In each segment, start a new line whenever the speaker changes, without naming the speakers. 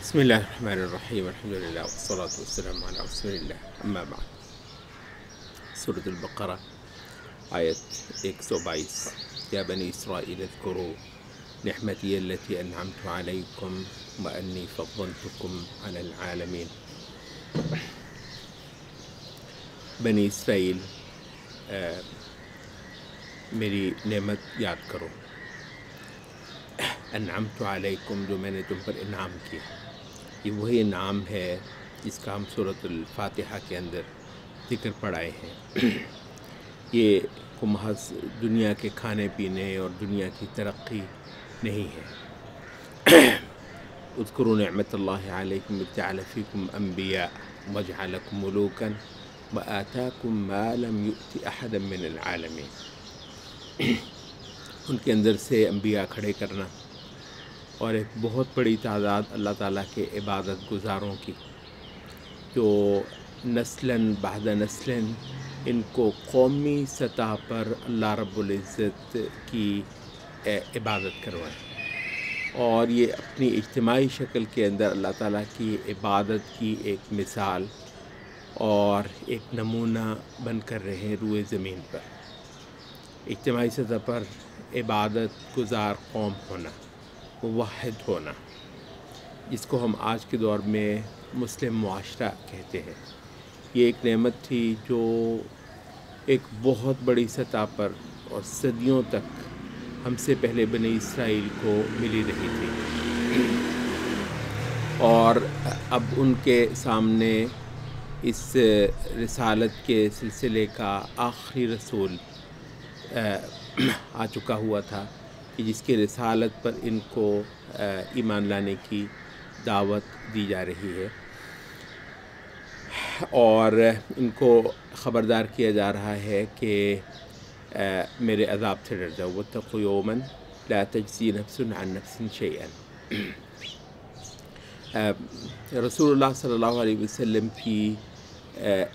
بسم اللہ الرحمن الرحیم الحمدللہ والصلاة والسلام علی رسول اللہ اما بعد۔ سورۃ البقرہ آیت 122۔ یا بنی اسرائیل اذکروا نعمتی التی انعمت علیکم وانی فضلتکم علی العالمین۔ بنی اسرائیل میری نعمت یاد کرو، انعمت علیکم جو میں نے تم پر انعام کیا۔ یہ وہی انعام ہے جس کا ہم سورۃ الفاتحہ کے اندر ذکر پڑھائے ہیں۔ یہ کو محض دنیا کے کھانے پینے اور دنیا کی ترقی نہیں ہے۔ اذکروا نعمت اللہ علیکم اذ جعل فیکم انبیاء وجعلکم ملوکا وآتاکم ما لم یؤت احدا من العالمین۔ ان کے اندر سے انبیاء کھڑے کرنا اور ایک بہت بڑی تعداد اللہ تعالیٰ کے عبادت گزاروں کی، جو نسلاً بعد نسلاً ان کو قومی سطح پر اللہ رب العزت کی عبادت کروائیں، اور یہ اپنی اجتماعی شکل کے اندر اللہ تعالیٰ کی عبادت کی ایک مثال اور ایک نمونہ بن کر رہے روئے زمین پر۔ اجتماعی سطح پر عبادت گزار قوم ہونا، موحد ہونا، جس کو ہم آج کے دور میں مسلم معاشرہ کہتے ہیں، یہ ایک نعمت تھی جو ایک بہت بڑی سطح پر اور صدیوں تک ہم سے پہلے بنی اسرائیل کو ملی رہی تھی، اور اب ان کے سامنے اس رسالت کے سلسلے کا آخری رسول آ چکا ہوا تھا کہ جس کے رسالت پر ان کو ایمان لانے کی دعوت دی جا رہی ہے، اور ان کو خبردار کیا جا رہا ہے کہ میرے عذاب سے ڈر جاؤ، واتقوا یوما لا تجزی نفس عن نفس شیئا۔ رسول اللہ صلی اللہ علیہ وسلم کی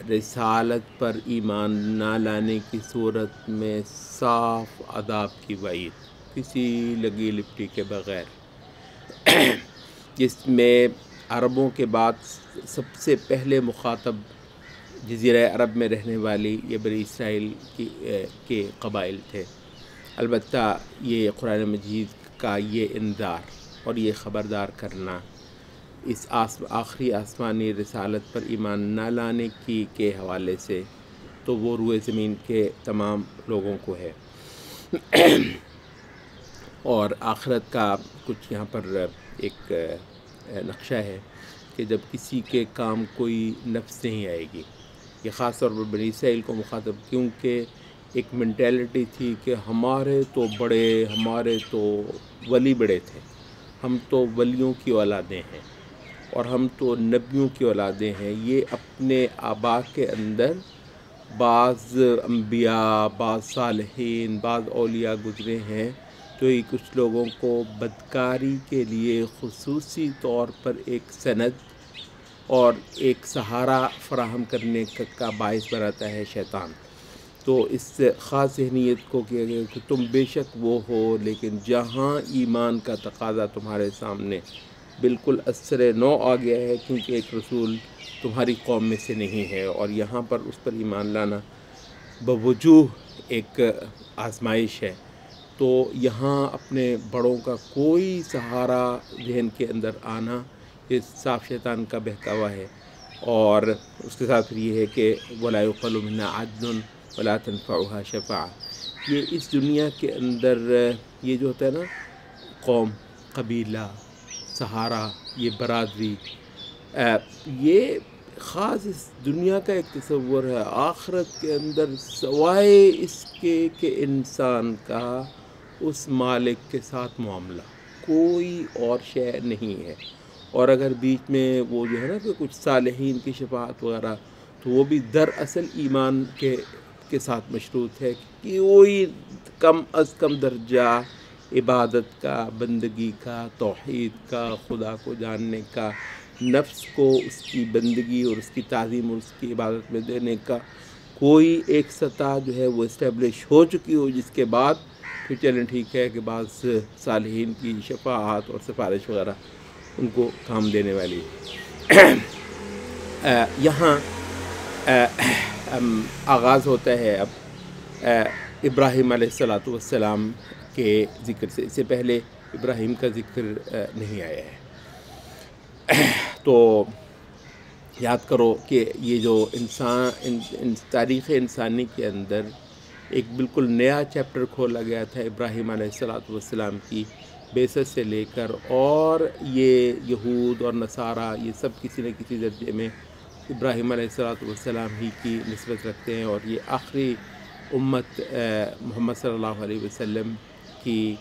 رسالت پر ایمان نہ لانے کی صورت میں صاف عذاب کی وعید، کسی لگی لپٹی کے بغیر، جس میں عربوں کے بعد سب سے پہلے مخاطب جزیرہ عرب میں رہنے والی یہ بنی اسرائیل کے قبائل تھے۔ البتہ یہ قرآن مجید کا یہ انذار اور یہ خبردار کرنا اس آخری آسمانی رسالت پر ایمان نہ لانے کے حوالے سے تو وہ روئے زمین کے تمام لوگوں کو ہے، اور آخرت کا کچھ یہاں پر ایک نقشہ ہے کہ جب کسی کے کام کوئی نفس نہیں آئے گی۔ یہ خاص طور پر بنی اسرائیل کو مخاطب، کیونکہ ایک مینٹیلٹی تھی کہ ہمارے تو بڑے، ہمارے تو ولی بڑے تھے، ہم تو ولیوں کی اولادیں ہیں اور ہم تو نبیوں کی اولادیں ہیں۔ یہ اپنے آبا کے اندر بعض انبیاء، بعض صالحین، بعض اولیاء گزرے ہیں، تو یہ کچھ لوگوں کو بدکاری کے لیے خصوصی طور پر ایک سند اور ایک سہارا فراہم کرنے کا باعث بناتا ہے شیطان۔ تو اس خاص ذہنیت کو کہ تم بے شک وہ ہو، لیکن جہاں ایمان کا تقاضا تمہارے سامنے بالکل اثر نو آ گیا ہے، کیونکہ ایک رسول تمہاری قوم میں سے نہیں ہے، اور یہاں پر اس پر ایمان لانا بوجوہ ایک آزمائش ہے، تو یہاں اپنے بڑوں کا کوئی سہارا ذہن کے اندر آنا یہ صاف شیطان کا بہکاوا ہے۔ اور اس کے ساتھ پھر یہ ہے کہ وَلَا يُقْبَلُ مِنَّا عَدْلٌ وَلَا تَنفَعُهَا شَفَاعَةٌ۔ یہ اس دنیا کے اندر یہ جو ہوتا ہے نا، قوم، قبیلہ، سہارا، یہ برادری، یہ خاص اس دنیا کا ایک تصور ہے۔ آخرت کے اندر سوائے اس کے کہ انسان کا اس مالک کے ساتھ معاملہ، کوئی اور شے نہیں ہے۔ اور اگر بیچ میں وہ جو ہے نا کہ کچھ صالحین کی شفاعت وغیرہ، تو وہ بھی دراصل ایمان کے ساتھ مشروط ہے کہ کوئی کم از کم درجہ عبادت کا، بندگی کا، توحید کا، خدا کو جاننے کا، نفس کو اس کی بندگی اور اس کی تعظیم اور اس کی عبادت میں دینے کا کوئی ایک سطح جو ہے وہ اسٹیبلش ہو چکی ہو، جس کے بعد پھر چلیں ٹھیک ہے کہ بعض صالحین کی شفاعت اور سفارش وغیرہ ان کو کام دینے والی۔ یہاں آغاز ہوتا ہے اب ابراہیم علیہ السلام کے ذکر سے۔ اس سے پہلے ابراہیم کا ذکر نہیں آیا ہے۔ تو یاد کرو کہ یہ جو تاریخ انسانی کے اندر ایک بالکل نیا چیپٹر کھولا گیا تھا ابراہیم علیہ السلام کی بعثت سے لے کر، اور یہ یہود اور نصارہ یہ سب کسی نہ کسی درجے میں ابراہیم علیہ السلام ہی کی نسبت رکھتے ہیں، اور یہ آخری امت محمد صلی اللہ علیہ وسلم کی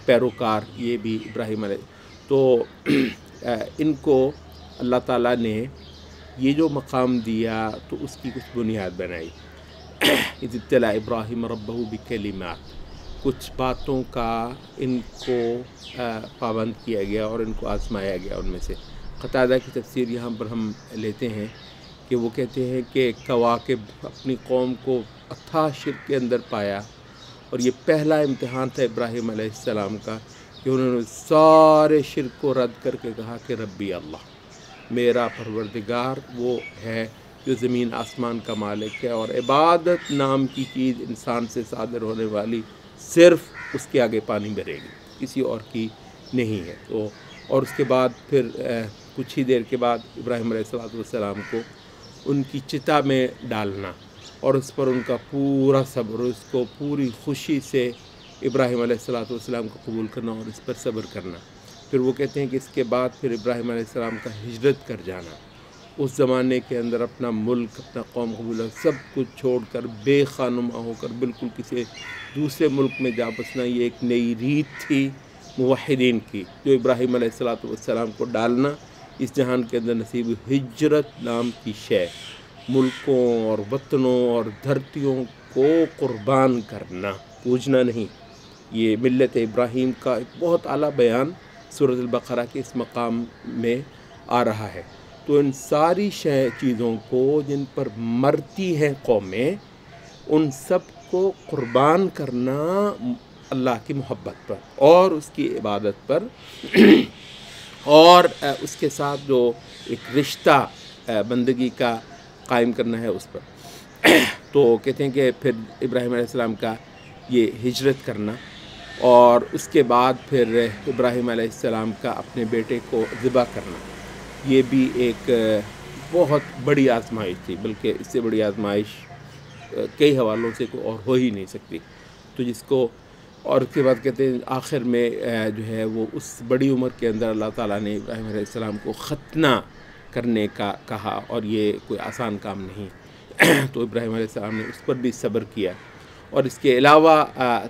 پیروکار یہ بھی ابراہیم علیہ۔ تو ان کو اللہ تعالیٰ نے یہ جو مقام دیا تو اس کی کچھ بنیاد بنائی۔ اذ ابتلی ابراہیم ربہ بکلمات، کچھ باتوں کا ان کو پابند کیا گیا اور ان کو آزمایا گیا۔ ان میں سے قتادہ کی تفسیر یہاں پر ہم لیتے ہیں کہ وہ کہتے ہیں کہ کواکب اپنی قوم کو اتھاہ شرک کے اندر پایا، اور یہ پہلا امتحان تھا ابراہیم علیہ السلام کا کہ انہوں نے سارے شرک کو رد کر کے کہا کہ ربی اللہ، میرا پروردگار وہ ہے جو زمین آسمان کا مالک ہے، اور عبادت نام کی چیز انسان سے صادر ہونے والی صرف اس کے آگے پانی بھرے گی، کسی اور کی نہیں ہے۔ تو اور اس کے بعد پھر کچھ ہی دیر کے بعد ابراہیم علیہ السلام کو ان کی چتا میں ڈالنا، اور اس پر ان کا پورا صبر، اس کو پوری خوشی سے ابراہیم علیہ السلام کو قبول کرنا اور اس پر صبر کرنا۔ پھر وہ کہتے ہیں کہ اس کے بعد پھر ابراہیم علیہ السلام کا ہجرت کر جانا، اس زمانے کے اندر اپنا ملک، اپنا قوم قبول، سب کچھ چھوڑ کر بے خانما ہو کر بالکل کسی دوسرے ملک میں جا بسنا، یہ ایک نئی ریت تھی موحدین کی، جو ابراہیم علیہ السلام کو ڈالنا اس جہان کے اندر نصیب۔ ہجرت نام کی شے، ملکوں اور وطنوں اور دھرتیوں کو قربان کرنا، پوجنا نہیں، یہ ملت ابراہیم کا ایک بہت اعلیٰ بیان سورۃ البقرہ کے اس مقام میں آ رہا ہے۔ تو ان ساری چیزوں کو جن پر مرتی ہیں قومیں، ان سب کو قربان کرنا اللہ کی محبت پر اور اس کی عبادت پر، اور اس کے ساتھ جو ایک رشتہ بندگی کا قائم کرنا ہے اس پر۔ تو کہتے ہیں کہ پھر ابراہیم علیہ السلام کا یہ ہجرت کرنا، اور اس کے بعد پھر ابراہیم علیہ السلام کا اپنے بیٹے کو ذبح کرنا، یہ بھی ایک بہت بڑی آزمائش تھی، بلکہ اس سے بڑی آزمائش کئی حوالوں سے کوئی اور ہو ہی نہیں سکتی۔ تو جس کو، اور اس کے بعد کہتے ہیں آخر میں جو ہے وہ اس بڑی عمر کے اندر اللہ تعالیٰ نے ابراہیم علیہ السلام کو ختنہ کرنے کا کہا، اور یہ کوئی آسان کام نہیں۔ تو ابراہیم علیہ السلام نے اس پر بھی صبر کیا، اور اس کے علاوہ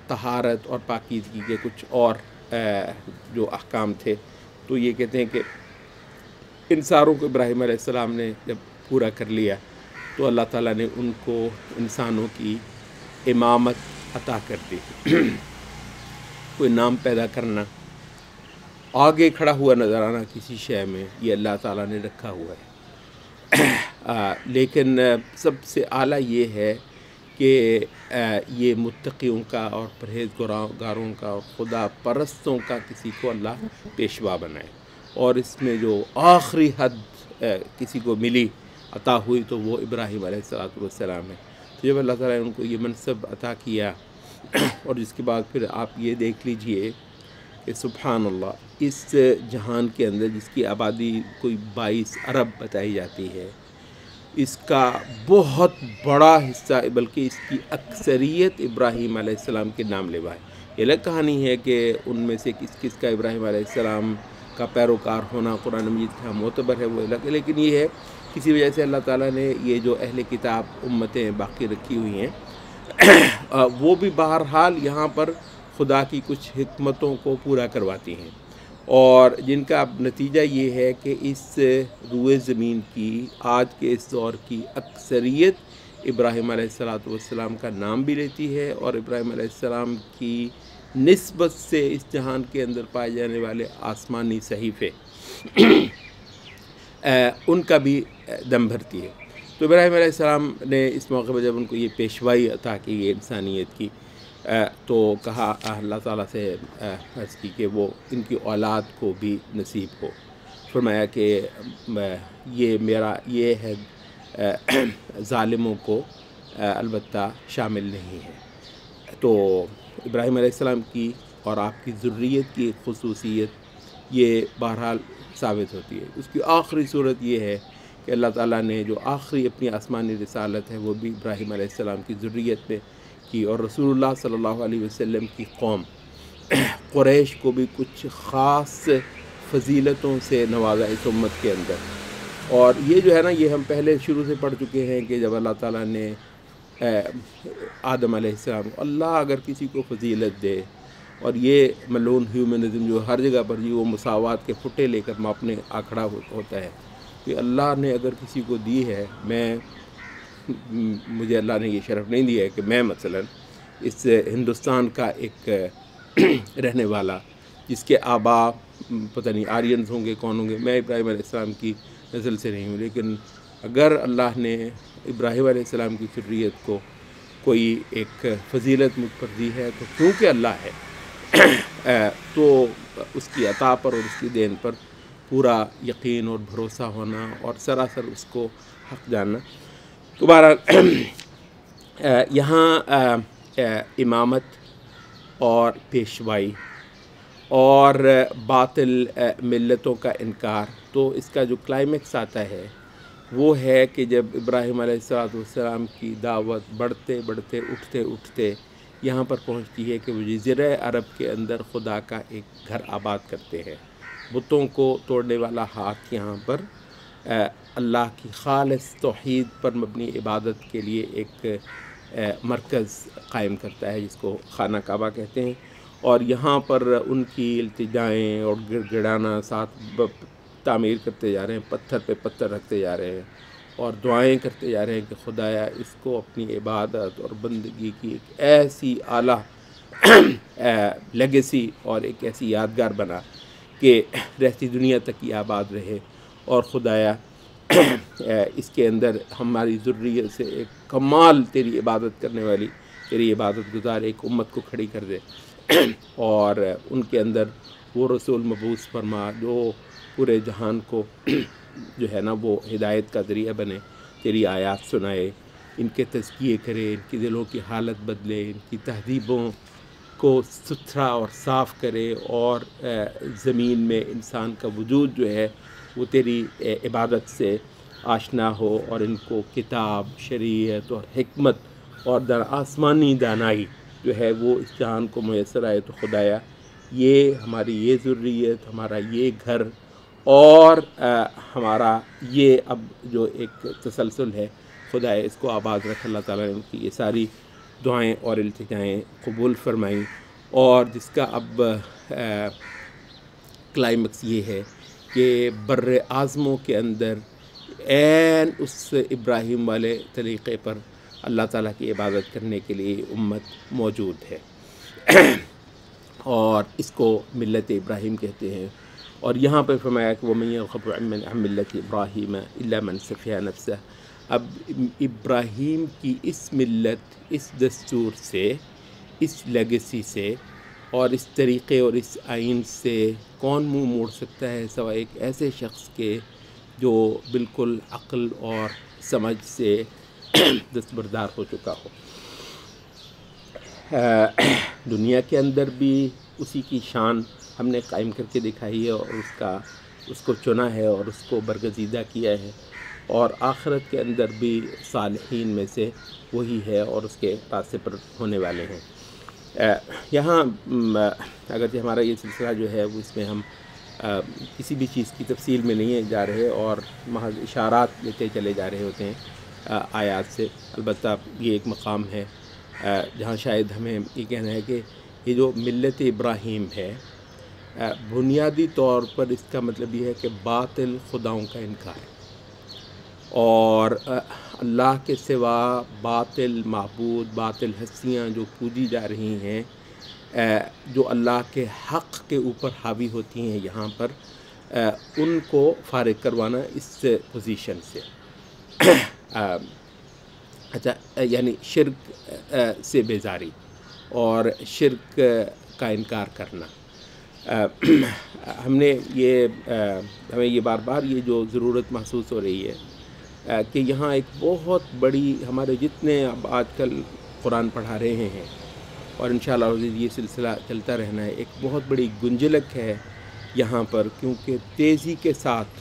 طہارت اور پاکیزگی کے کچھ اور جو احکام تھے، تو یہ کہتے ہیں کہ ان ساروں کو ابراہیم علیہ السلام نے جب پورا کر لیا تو اللہ تعالیٰ نے ان کو انسانوں کی امامت عطا کر دی۔ کوئی نام پیدا کرنا، آگے کھڑا ہوا نظر آنا کسی شے میں، یہ اللہ تعالیٰ نے رکھا ہوا ہے، لیکن سب سے اعلیٰ یہ ہے کہ یہ متقیوں کا اور پرہیزگاروں کا اور خدا پرستوں کا کسی کو اللہ پیشوا بنائے، اور اس میں جو آخری حد کسی کو ملی، عطا ہوئی، تو وہ ابراہیم علیہ السلام ہے۔ تو جب اللہ تعالیٰ نے ان کو یہ منصب عطا کیا، اور جس کے بعد پھر آپ یہ دیکھ لیجئے کہ سبحان اللہ، اس جہان کے اندر جس کی آبادی کوئی 22 ارب بتائی جاتی ہے، اس کا بہت بڑا حصہ، بلکہ اس کی اکثریت ابراہیم علیہ السلام کے نام لیوا ہے۔ یہ الگ کہانی ہے کہ ان میں سے کس کس کا ابراہیم علیہ السلام کا پیروکار ہونا قرآن مجید کا معتبر ہے، وہ الگ ہے، لیکن یہ ہے کسی وجہ سے اللہ تعالیٰ نے یہ جو اہل کتاب امتیں باقی رکھی ہوئی ہیں وہ بھی بہرحال یہاں پر خدا کی کچھ حکمتوں کو پورا کرواتی ہیں، اور جن کا اب نتیجہ یہ ہے کہ اس روئے زمین کی آج کے اس دور کی اکثریت ابراہیم علیہ السلام کا نام بھی لیتی ہے، اور ابراہیم علیہ السلام کی نسبت سے اس جہان کے اندر پائے جانے والے آسمانی صحیفے ان کا بھی دم بھرتی ہے۔ تو ابراہیم علیہ السلام نے اس موقع پر جب ان کو یہ پیشوائی عطا کی گئی انسانیت کی، تو کہا اللہ تعالیٰ سے عرض کی کہ وہ ان کی اولاد کو بھی نصیب ہو. فرمایا کہ یہ میرا یہ ہے ظالموں کو البتہ شامل نہیں ہے. تو ابراہیم علیہ السلام کی اور آپ کی ذریت کی خصوصیت یہ بہرحال ثابت ہوتی ہے. اس کی آخری صورت یہ ہے کہ اللہ تعالیٰ نے جو آخری اپنی آسمانی رسالت ہے وہ بھی ابراہیم علیہ السلام کی ذریت میں کی، اور رسول اللہ صلی اللہ علیہ وسلم کی قوم قریش کو بھی کچھ خاص فضیلتوں سے نوازا اس امت کے اندر. اور یہ جو ہے نا، یہ ہم پہلے شروع سے پڑھ چکے ہیں کہ جب اللہ تعالیٰ نے آدم علیہ السلام، اللہ اگر کسی کو فضیلت دے، اور یہ ملعون ہیومنزم جو ہر جگہ پر وہ مساوات کے پھٹے لے کر ماپنے آکھڑا ہوتا ہے کہ اللہ نے اگر کسی کو دی ہے، مجھے اللہ نے یہ شرف نہیں دیا ہے کہ میں مثلا اس ہندوستان کا ایک رہنے والا جس کے آبا پتہ نہیں آرینز ہوں گے کون ہوں گے، میں ابراہیم علیہ السلام کی نسل سے نہیں ہوں، لیکن اگر اللہ نے ابراہیم علیہ السلام کی ذریت کو کوئی ایک فضیلت مجھ پر دی ہے تو کیونکہ اللہ ہے تو اس کی عطا پر اور اس کی دین پر پورا یقین اور بھروسہ ہونا اور سراسر اس کو حق جاننا. تو بہرحال یہاں امامت اور پیشوائی اور باطل ملتوں کا انکار، تو اس کا جو کلائمیکس آتا ہے وہ ہے کہ جب ابراہیم علیہ السلام کی دعوت بڑھتے بڑھتے اٹھتے یہاں پر پہنچتی ہے کہ وہ جزیرہ عرب کے اندر خدا کا ایک گھر آباد کرتے ہیں. بتوں کو توڑنے والا ہاتھ یہاں پر اللہ کی خالص توحید پر مبنی عبادت کے لیے ایک مرکز قائم کرتا ہے جس کو خانہ کعبہ کہتے ہیں. اور یہاں پر ان کی التجائیں اور گڑ گڑانا ساتھ تعمیر کرتے جا رہے ہیں، پتھر پہ پتھر رکھتے جا رہے ہیں اور دعائیں کرتے جا رہے ہیں کہ خدایا اس کو اپنی عبادت اور بندگی کی ایک ایسی اعلیٰ لیگیسی اور ایک ایسی یادگار بنا کہ رہتی دنیا تک یہ آباد رہے، اور خدایا اس کے اندر ہماری ذریت سے ایک کمال تیری عبادت کرنے والی، تیری عبادت گزار ایک امت کو کھڑی کر دے، اور ان کے اندر وہ رسول مبعوث فرما جو پورے جہان کو جو ہے نا وہ ہدایت کا ذریعہ بنے، تیری آیات سنائے، ان کے تزکیے کرے، ان کی دلوں کی حالت بدلے، ان کی تہذیبوں کو ستھرا اور صاف کرے، اور زمین میں انسان کا وجود جو ہے وہ تیری عبادت سے آشنا ہو، اور ان کو کتاب، شریعت اور حکمت اور آسمانی دانائی جو ہے وہ اس جہان کو میسر آئے. تو خدایا یہ ہماری یہ ذریت، ہمارا یہ گھر اور ہمارا یہ اب جو ایک تسلسل ہے، خدایا اس کو آباد رکھ. اللہ تعالیٰ نے ان کی یہ ساری دعائیں اور التجائیں قبول فرمائیں، اور جس کا اب کلائمیکس یہ ہے کہ بر اعظموں کے اندر عین اس ابراہیم والے طریقے پر اللہ تعالیٰ کی عبادت کرنے کے لیے امت موجود ہے، اور اس کو ملت ابراہیم کہتے ہیں. اور یہاں پہ فرمایا کہ وَمَن يَرْغَبُ عَن مِّلَّةِ إِبْرَاهِيمَ إِلَّا مَن سَفِهَ نَفْسَهُ. اب ابراہیم کی اس ملت، اس دستور سے، اس لیگیسی سے اور اس طریقے اور اس آئین سے کون منہ موڑ سکتا ہے سوائے ایک ایسے شخص کے جو بالکل عقل اور سمجھ سے دستبردار ہو چکا ہو. دنیا کے اندر بھی اسی کی شان ہم نے قائم کر کے دکھائی ہے، اور اس کو چنا ہے اور اس کو برگزیدہ کیا ہے، اور آخرت کے اندر بھی صالحین میں سے وہی ہے اور اس کے راستے پر ہونے والے ہیں. یہاں اگرچہ ہمارا یہ سلسلہ جو ہے وہ اس میں ہم کسی بھی چیز کی تفصیل میں نہیں جا رہے اور محض اشارات لیتے چلے جا رہے ہوتے ہیں آیات سے. البتہ یہ ایک مقام ہے جہاں شاید ہمیں یہ کہنا ہے کہ یہ جو ملت ابراہیم ہے، بنیادی طور پر اس کا مطلب یہ ہے کہ باطل خداؤں کا انکار، اور اللہ کے سوا باطل معبود، باطل ہستیاں جو پوجی جا رہی ہیں، جو اللہ کے حق کے اوپر حاوی ہوتی ہیں یہاں پر، ان کو فارغ کروانا اس پوزیشن سے. اچھا، یعنی شرک سے بیزاری، اور شرک کا انکار کرنا۔ ہم نے ہمیں یہ بار بار یہ جو ضرورت محسوس ہو رہی ہے کہ یہاں ایک بہت بڑی، ہمارے جتنے اب آج کل قرآن پڑھا رہے ہیں اور انشاءاللہ یہ سلسلہ چلتا رہنا ہے، ایک بہت بڑی گنجلک ہے یہاں پر، کیونکہ تیزی کے ساتھ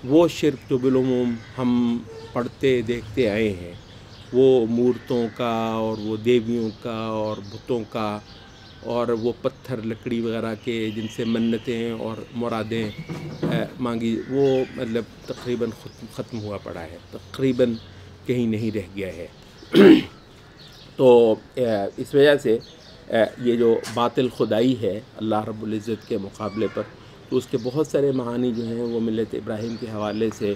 وہ شرک جو بالعموم ہم پڑھتے دیکھتے آئے ہیں، وہ مورتوں کا اور وہ دیویوں کا اور بتوں کا اور وہ پتھر لکڑی وغیرہ کے جن سے منتیں اور مرادیں مانگی، وہ مطلب تقریباً ختم ہوا پڑا ہے، تقریباً کہیں نہیں رہ گیا ہے۔ تو اس وجہ سے یہ جو باطل خدائی ہے اللہ رب العزت کے مقابلے پر، تو اس کے بہت سارے معانی جو ہیں وہ ملت ابراہیم کے حوالے سے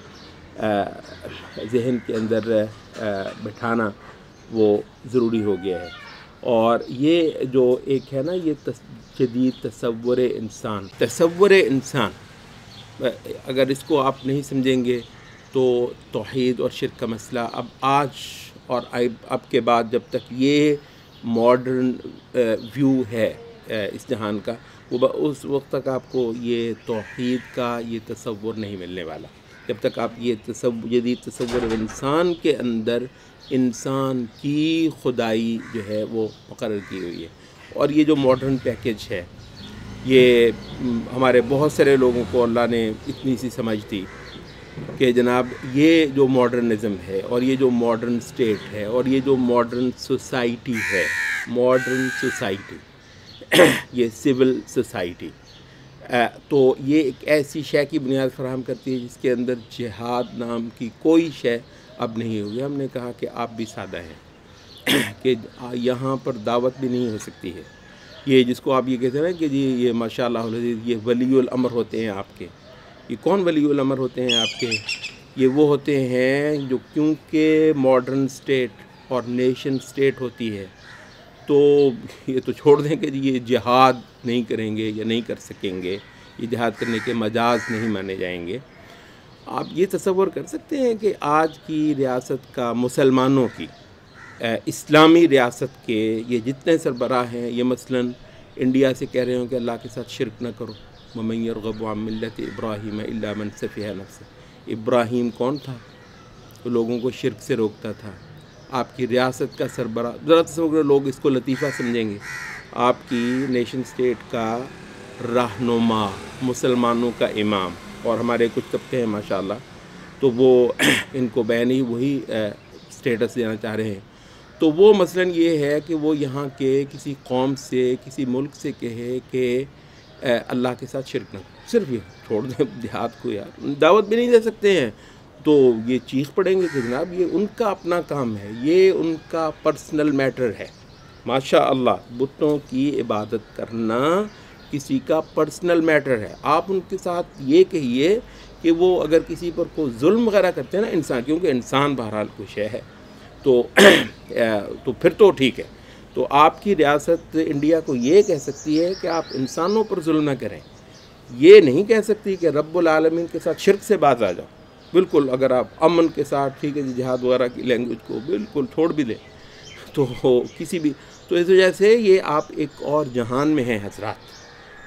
ذہن کے اندر بٹھانا وہ ضروری ہو گیا ہے۔ اور یہ جو ایک ہے نا، یہ جدید تصور انسان، اگر اس کو آپ نہیں سمجھیں گے تو توحید اور شرک کا مسئلہ آج اور اب کے بعد جب تک یہ ماڈرن ویو ہے اس جہان کا، وہ اس وقت تک آپ کو یہ توحید کا یہ تصور نہیں ملنے والا، جب تک آپ یہ جدید تصور انسان کے اندر انسان کی خدائی جو ہے وہ مقرر کی ہوئی ہے۔ اور یہ جو ماڈرن پیکیج ہے، یہ ہمارے بہت سارے لوگوں کو اللہ نے اتنی سی سمجھ دی کہ جناب یہ جو ماڈرنزم ہے اور یہ جو ماڈرن سٹیٹ ہے اور یہ جو ماڈرن سوسائٹی ہے، یہ سول سوسائٹی، تو یہ ایک ایسی شے کی بنیاد فراہم کرتی ہے جس کے اندر جہاد نام کی کوئی شے اب نہیں ہوگی۔ ہم نے کہا کہ آپ بھی سادہ ہیں کہ یہاں پر دعوت بھی نہیں ہو سکتی ہے۔ یہ جس کو آپ یہ کہتے ہیں نا کہ جی یہ ماشاءاللہ یہ ولی الامر ہوتے ہیں آپ کے، یہ کون ولی الامر ہوتے ہیں آپ کے؟ یہ وہ ہوتے ہیں جو کیونکہ ماڈرن سٹیٹ اور نیشن سٹیٹ ہوتی ہے، تو یہ تو چھوڑ دیں کہ یہ جہاد نہیں کریں گے یا نہیں کر سکیں گے، یہ جہاد کرنے کے مجاز نہیں مانے جائیں گے۔ آپ یہ تصور کر سکتے ہیں کہ آج کی ریاست کا، مسلمانوں کی، اسلامی ریاست کے یہ جتنے سربراہ ہیں، یہ مثلاً انڈیا سے کہہ رہے ہوں کہ اللہ کے ساتھ شرک نہ کرو، وَمَن يَرْغَبُ عَن مِّلَّةِ إِبْرَاهِيمَ إِلَّا مَن سَفِهَ نَفْسَهُ۔ ابراہیم کون تھا؟ وہ لوگوں کو شرک سے روکتا تھا۔ آپ کی ریاست کا سربراہ، ذرا تصور، لوگ اس کو لطیفہ سمجھیں گے، آپ کی نیشن سٹیٹ کا رہنما، مسلمانوں کا امام، اور ہمارے کچھ طبقے ہیں ماشاءاللہ تو وہ ان کو بین ہی وہی سٹیٹس دینا چاہ رہے ہیں، تو وہ مثلاً یہ ہے کہ وہ یہاں کے کسی قوم سے، کسی ملک سے کہے کہ اللہ کے ساتھ شرک نہ کرو، صرف یہ چھوڑ دیں جہاد کو، یار دعوت بھی نہیں دے سکتے ہیں، تو یہ چیخ پڑیں گے کہ جناب یہ ان کا اپنا کام ہے، یہ ان کا پرسنل میٹر ہے۔ ماشاء اللہ بتوں کی عبادت کرنا کسی کا پرسنل میٹر ہے۔ آپ ان کے ساتھ یہ کہیے کہ وہ اگر کسی پر کوئی ظلم وغیرہ کرتے ہیں نا انسان، کیونکہ انسان بہرحال کچھ ہے تو پھر تو ٹھیک ہے، تو آپ کی ریاست انڈیا کو یہ کہہ سکتی ہے کہ آپ انسانوں پر ظلم نہ کریں، یہ نہیں کہہ سکتی کہ رب العالمین کے ساتھ شرک سے باز آ جاؤ۔ بالکل اگر آپ امن کے ساتھ، ٹھیک ہے جی، جہاد وغیرہ کی لینگویج کو بالکل چھوڑ بھی دیں تو کسی بھی، تو اس وجہ سے یہ آپ ایک اور جہان میں ہیں حضرات۔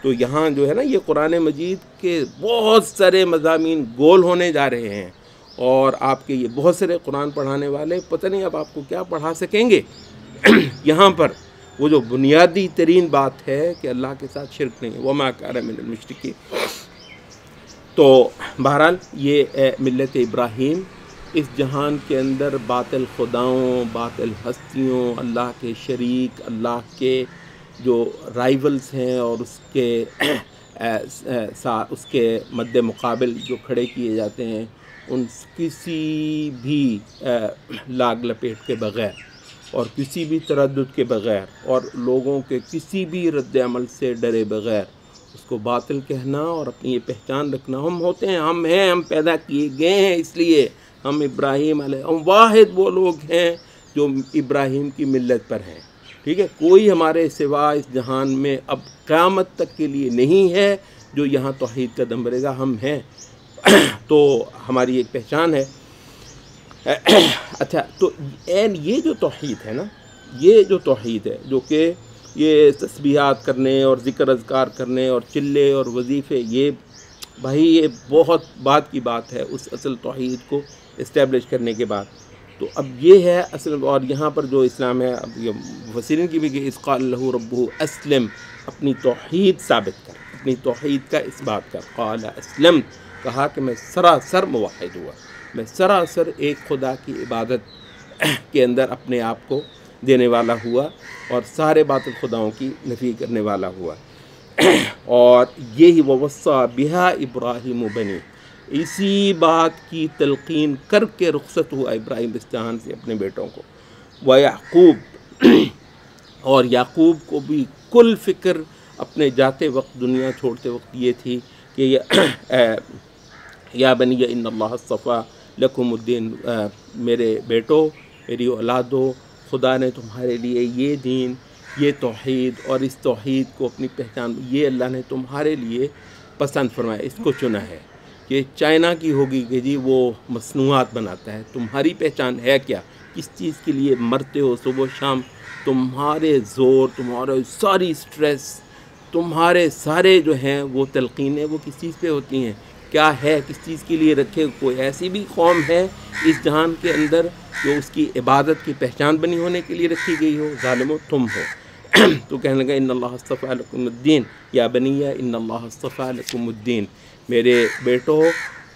تو یہاں جو ہے نا یہ قرآن مجید کے بہت سارے مضامین گول ہونے جا رہے ہیں، اور آپ کے یہ بہت سارے قرآن پڑھانے والے پتہ نہیں اب آپ کو کیا پڑھا سکیں گے۔ یہاں پر وہ جو بنیادی ترین بات ہے کہ اللہ کے ساتھ شرک نہیں، وما کان من المشرکین۔ تو بہرحال یہ ملت ابراہیم اس جہان کے اندر باطل خداؤں، باطل ہستیوں، اللہ کے شریک، اللہ کے جو رائیولز ہیں اور اس کے مد مقابل جو کھڑے کیے جاتے ہیں، ان کسی بھی لاگ لپیٹ کے بغیر اور کسی بھی تردد کے بغیر اور لوگوں کے کسی بھی رد عمل سے ڈرے بغیر اس کو باطل کہنا اور اپنی یہ پہچان رکھنا، ہم ہوتے ہیں، ہم ہیں، ہم پیدا کیے گئے ہیں، اس لیے ہم ابراہیم علیہ، ہم واحد وہ لوگ ہیں جو ابراہیم کی ملت پر ہیں، ٹھیک ہے؟ کوئی ہمارے سوا اس جہان میں اب قیامت تک کے لیے نہیں ہے جو یہاں توحید کا دم بھرے گا، ہم ہیں۔ تو ہماری ایک پہچان ہے۔ اچھا، تو یہ جو توحید ہے نا، یہ جو توحید ہے جو کہ یہ تسبیحات کرنے اور ذکر اذکار کرنے اور چلے اور وظیفے، یہ بھائی یہ بہت بعد کی بات ہے اس اصل توحید کو اسٹیبلش کرنے کے بعد۔ تو اب یہ ہے اصل، اور یہاں پر جو اسلام ہے، اب یہ مفسرین کی بھی کہ اذ قال لہ ربہ اسلم، اپنی توحید ثابت کر، اپنی توحید کا اس بات کر، قال اسلم، کہا کہ میں سراسر موحد ہوا، میں سراسر ایک خدا کی عبادت کے اندر اپنے آپ کو دینے والا ہوا اور سارے باطل خداؤں کی نفی کرنے والا ہوا۔ اور یہی ووصّیٰ بہا ابراہیم بنی، اسی بات کی تلقین کر کے رخصت ہوا ابراہیم اس جہان سے اپنے بیٹوں کو، ویعقوب، اور یعقوب کو بھی کل فکر اپنے جاتے وقت، دنیا چھوڑتے وقت یہ تھی کہ یا بنی ان اللہ اصطفیٰ لکم الدین، میرے بیٹو، میری اولادو، خدا نے تمہارے لیے یہ دین، یہ توحید اور اس توحید کو اپنی پہچان، یہ اللہ نے تمہارے لیے پسند فرمایا، اس کو چنا ہے۔ کہ چائنا کی ہوگی کہ جی وہ مصنوعات بناتا ہے، تمہاری پہچان ہے کیا؟ کس چیز کے لیے مرتے ہو صبح و شام؟ تمہارے زور، تمہارے ساری سٹریس، تمہارے سارے جو ہیں وہ تلقینیں، وہ کس چیز پہ ہوتی ہیں؟ کیا ہے، کس چیز کے لیے رکھے؟ کوئی ایسی بھی قوم ہے اس جہان کے اندر جو اس کی عبادت کی پہچان بنی ہونے کے لیے رکھی گئی ہو؟ ظالمو تم ہو۔ تو کہنے لگا ان اللہ اصطفیٰ لکم الدین یا بنی ان اللہ اصطفیٰ لکم الدین، میرے بیٹو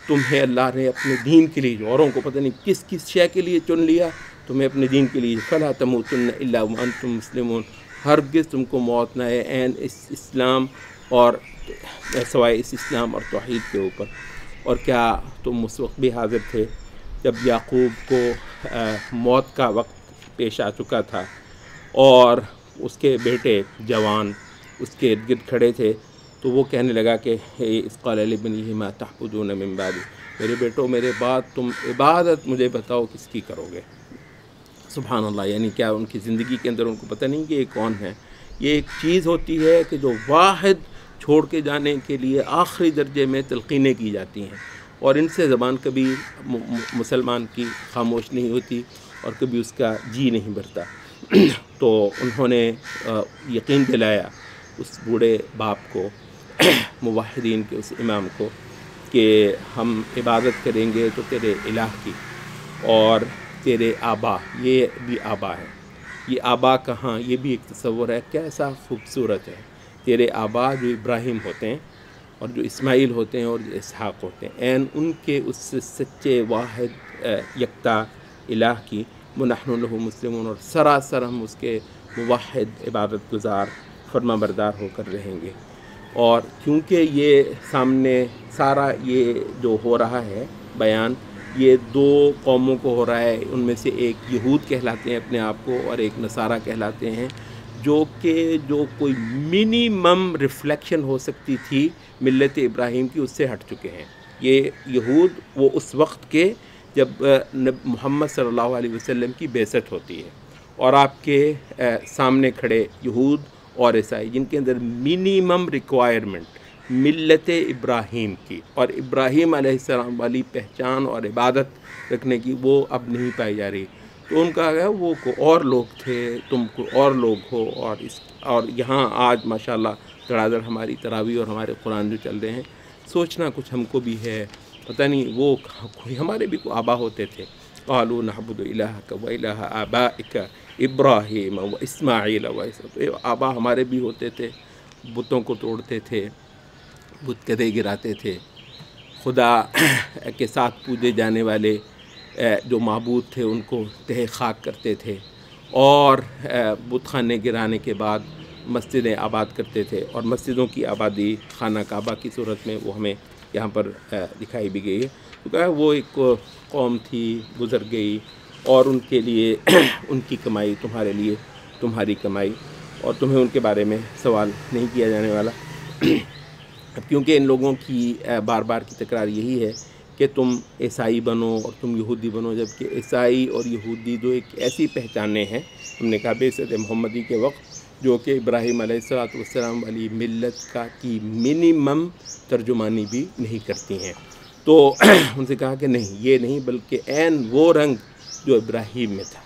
تمہیں اللہ نے اپنے دین کے لیے، اوروں کو پتہ نہیں کس کس شے کے لیے چن لیا، تمہیں اپنے دین کے لیے، فلا تموتن الا وانتم مسلمون، ہرگز تم کو موت نہ ہے این اس اسلام اور سوائے اس اسلام اور توحید کے اوپر۔ اور کیا تم اس وقت بھی حاضر تھے جب یعقوب کو موت کا وقت پیش آ چکا تھا اور اس کے بیٹے جوان اس کے ارد گرد کھڑے تھے، تو وہ کہنے لگا کہ اذ قال لبنیہ ما تعبدون من بعدی، میرے بیٹو میرے بعد تم عبادت مجھے بتاؤ کس کی کرو گے؟ سبحان اللہ، یعنی کیا ان کی زندگی کے اندر ان کو پتہ نہیں کہ یہ کون ہے؟ یہ ایک چیز ہوتی ہے کہ جو واحد چھوڑ کے جانے کے لیے آخری درجے میں تلقینیں کی جاتی ہیں، اور ان سے زبان کبھی مسلمان کی خاموش نہیں ہوتی اور کبھی اس کا جی نہیں بھرتا۔ تو انہوں نے یقین دلایا اس بوڑھے باپ کو، موحدین کے اس امام کو، کہ ہم عبادت کریں گے تو تیرے الہ کی، اور تیرے آبا، یہ بھی آبا ہے، یہ آبا کہاں، یہ بھی ایک تصور ہے، کیسا خوبصورت ہے۔ تیرے آبا جو ابراہیم ہوتے ہیں اور جو اسماعیل ہوتے ہیں اور جو اسحاق ہوتے ہیں، این ان کے اس سچے واحد یکتا الہ کی وَنَحْنُ لَهُ مُسْلِمُونَ، اور سراسر ہم اس کے موحد عبادت گزار فرما بردار ہو کر رہیں گے۔ اور کیونکہ یہ سامنے سارا یہ جو ہو رہا ہے بیان، یہ دو قوموں کو ہو رہا ہے، ان میں سے ایک یہود کہلاتے ہیں اپنے آپ کو اور ایک نصارہ کہلاتے ہیں، جو کہ جو کوئی منیمم ریفلیکشن ہو سکتی تھی ملت ابراہیم کی، اس سے ہٹ چکے ہیں۔ یہ یہود وہ اس وقت کے جب محمد صلی اللہ علیہ وسلم کی بعثت ہوتی ہے، اور آپ کے سامنے کھڑے یہود اور عیسائی، جن کے اندر منیمم ریکوائرمنٹ ملت ابراہیم کی اور ابراہیم علیہ السلام والی پہچان اور عبادت رکھنے کی، وہ اب نہیں پائی جا رہی۔ تو ان کا ہے وہ کو اور لوگ تھے، تم کو اور لوگ ہو، اور یہاں آج ماشاءاللہ دراز ہماری تراویح اور ہمارے قرآن جو چل رہے ہیں، سوچنا کچھ ہم کو بھی ہے، پتہ نہیں وہ کوئی ہمارے بھی کوئی آبا ہوتے تھے، قالوا نعبد الہک و الہ آبائک ابراہیم و اسماعیل و اسحاق، آبا ہمارے بھی ہوتے تھے، بتوں کو توڑتے تھے، بت کدے گراتے تھے، خدا کے ساتھ پوجے جانے والے جو معبود تھے ان کو تہ خاک کرتے تھے، اور بت خانے گرانے کے بعد مسجدیں آباد کرتے تھے، اور مسجدوں کی آبادی خانہ کعبہ کی صورت میں وہ ہمیں یہاں پر دکھائی بھی گئی ہے۔ تو کہا وہ ایک قوم تھی، گزر گئی، اور ان کے لیے ان کی کمائی تمہارے لیے تمہاری کمائی، اور تمہیں ان کے بارے میں سوال نہیں کیا جانے والا۔ کیونکہ ان لوگوں کی بار بار کی تکرار یہی ہے کہ تم عیسائی بنو اور تم یہودی بنو، جبکہ عیسائی اور یہودی دو ایک ایسی پہچانیں ہیں، ہم نے کہا بعثت محمدی کے وقت، جو کہ ابراہیم علیہ السلام والی ملت کی منیمم ترجمانی بھی نہیں کرتی ہیں۔ تو ان سے کہا کہ نہیں، یہ نہیں، بلکہ عین وہ رنگ جو ابراہیم میں تھا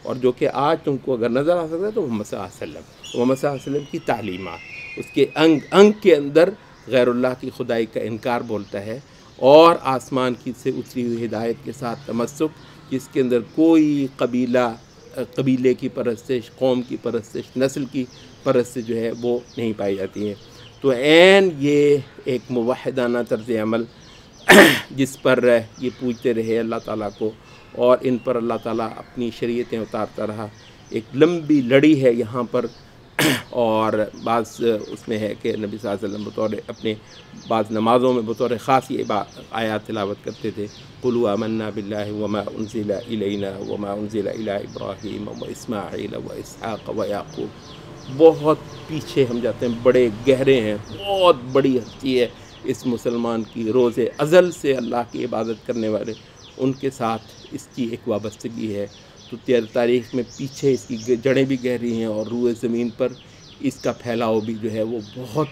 اور جو کہ آج تم کو اگر نظر آ سکتا ہے تو محمد صلی اللہ علیہ وسلم، محمد صلی اللہ علیہ وسلم کی تعلیمات، اس کے انگ کے اندر غیر اللہ کی خدائی کا انکار بولتا ہے، اور آسمان کی سے اتری ہوئی ہدایت کے ساتھ تمسک، جس کے اندر کوئی قبیلے کی پرستش، قوم کی پرستش، نسل کی پرستش جو ہے وہ نہیں پائی جاتی ہے۔ تو عین یہ ایک موحدانہ طرز عمل جس پر یہ پوجتے رہے اللہ تعالیٰ کو، اور ان پر اللہ تعالیٰ اپنی شریعتیں اتارتا رہا، ایک لمبی لڑی ہے یہاں پر۔ اور بعض اس میں ہے کہ نبی صلی اللہ علیہ وسلم بطور اپنے بعض نمازوں میں بطور خاص یہ آیات تلاوت کرتے تھے، قُلُوا آمَنَّا بِاللَّهِ وَمَا أُنزِلَ إِلَيْنَا وَمَا أُنزِلَ إِلَىٰ إِبْرَاهِيمَ وَإِسْمَاعِيلَ وَإِسْحَاقَ وَيَعْقُوبَ۔ بہت پیچھے ہم جاتے ہیں، بڑے گہرے ہیں، بہت بڑی ہستی ہے اس مسلمان کی، روز ازل سے اللہ کی عبادت کرنے والے، ان کے ساتھ اس کی ایک وابستگی ہے۔ تو تاریخ میں پیچھے اس کی جڑیں بھی گہری ہیں، اور روئے زمین پر اس کا پھیلاؤ بھی جو ہے وہ بہت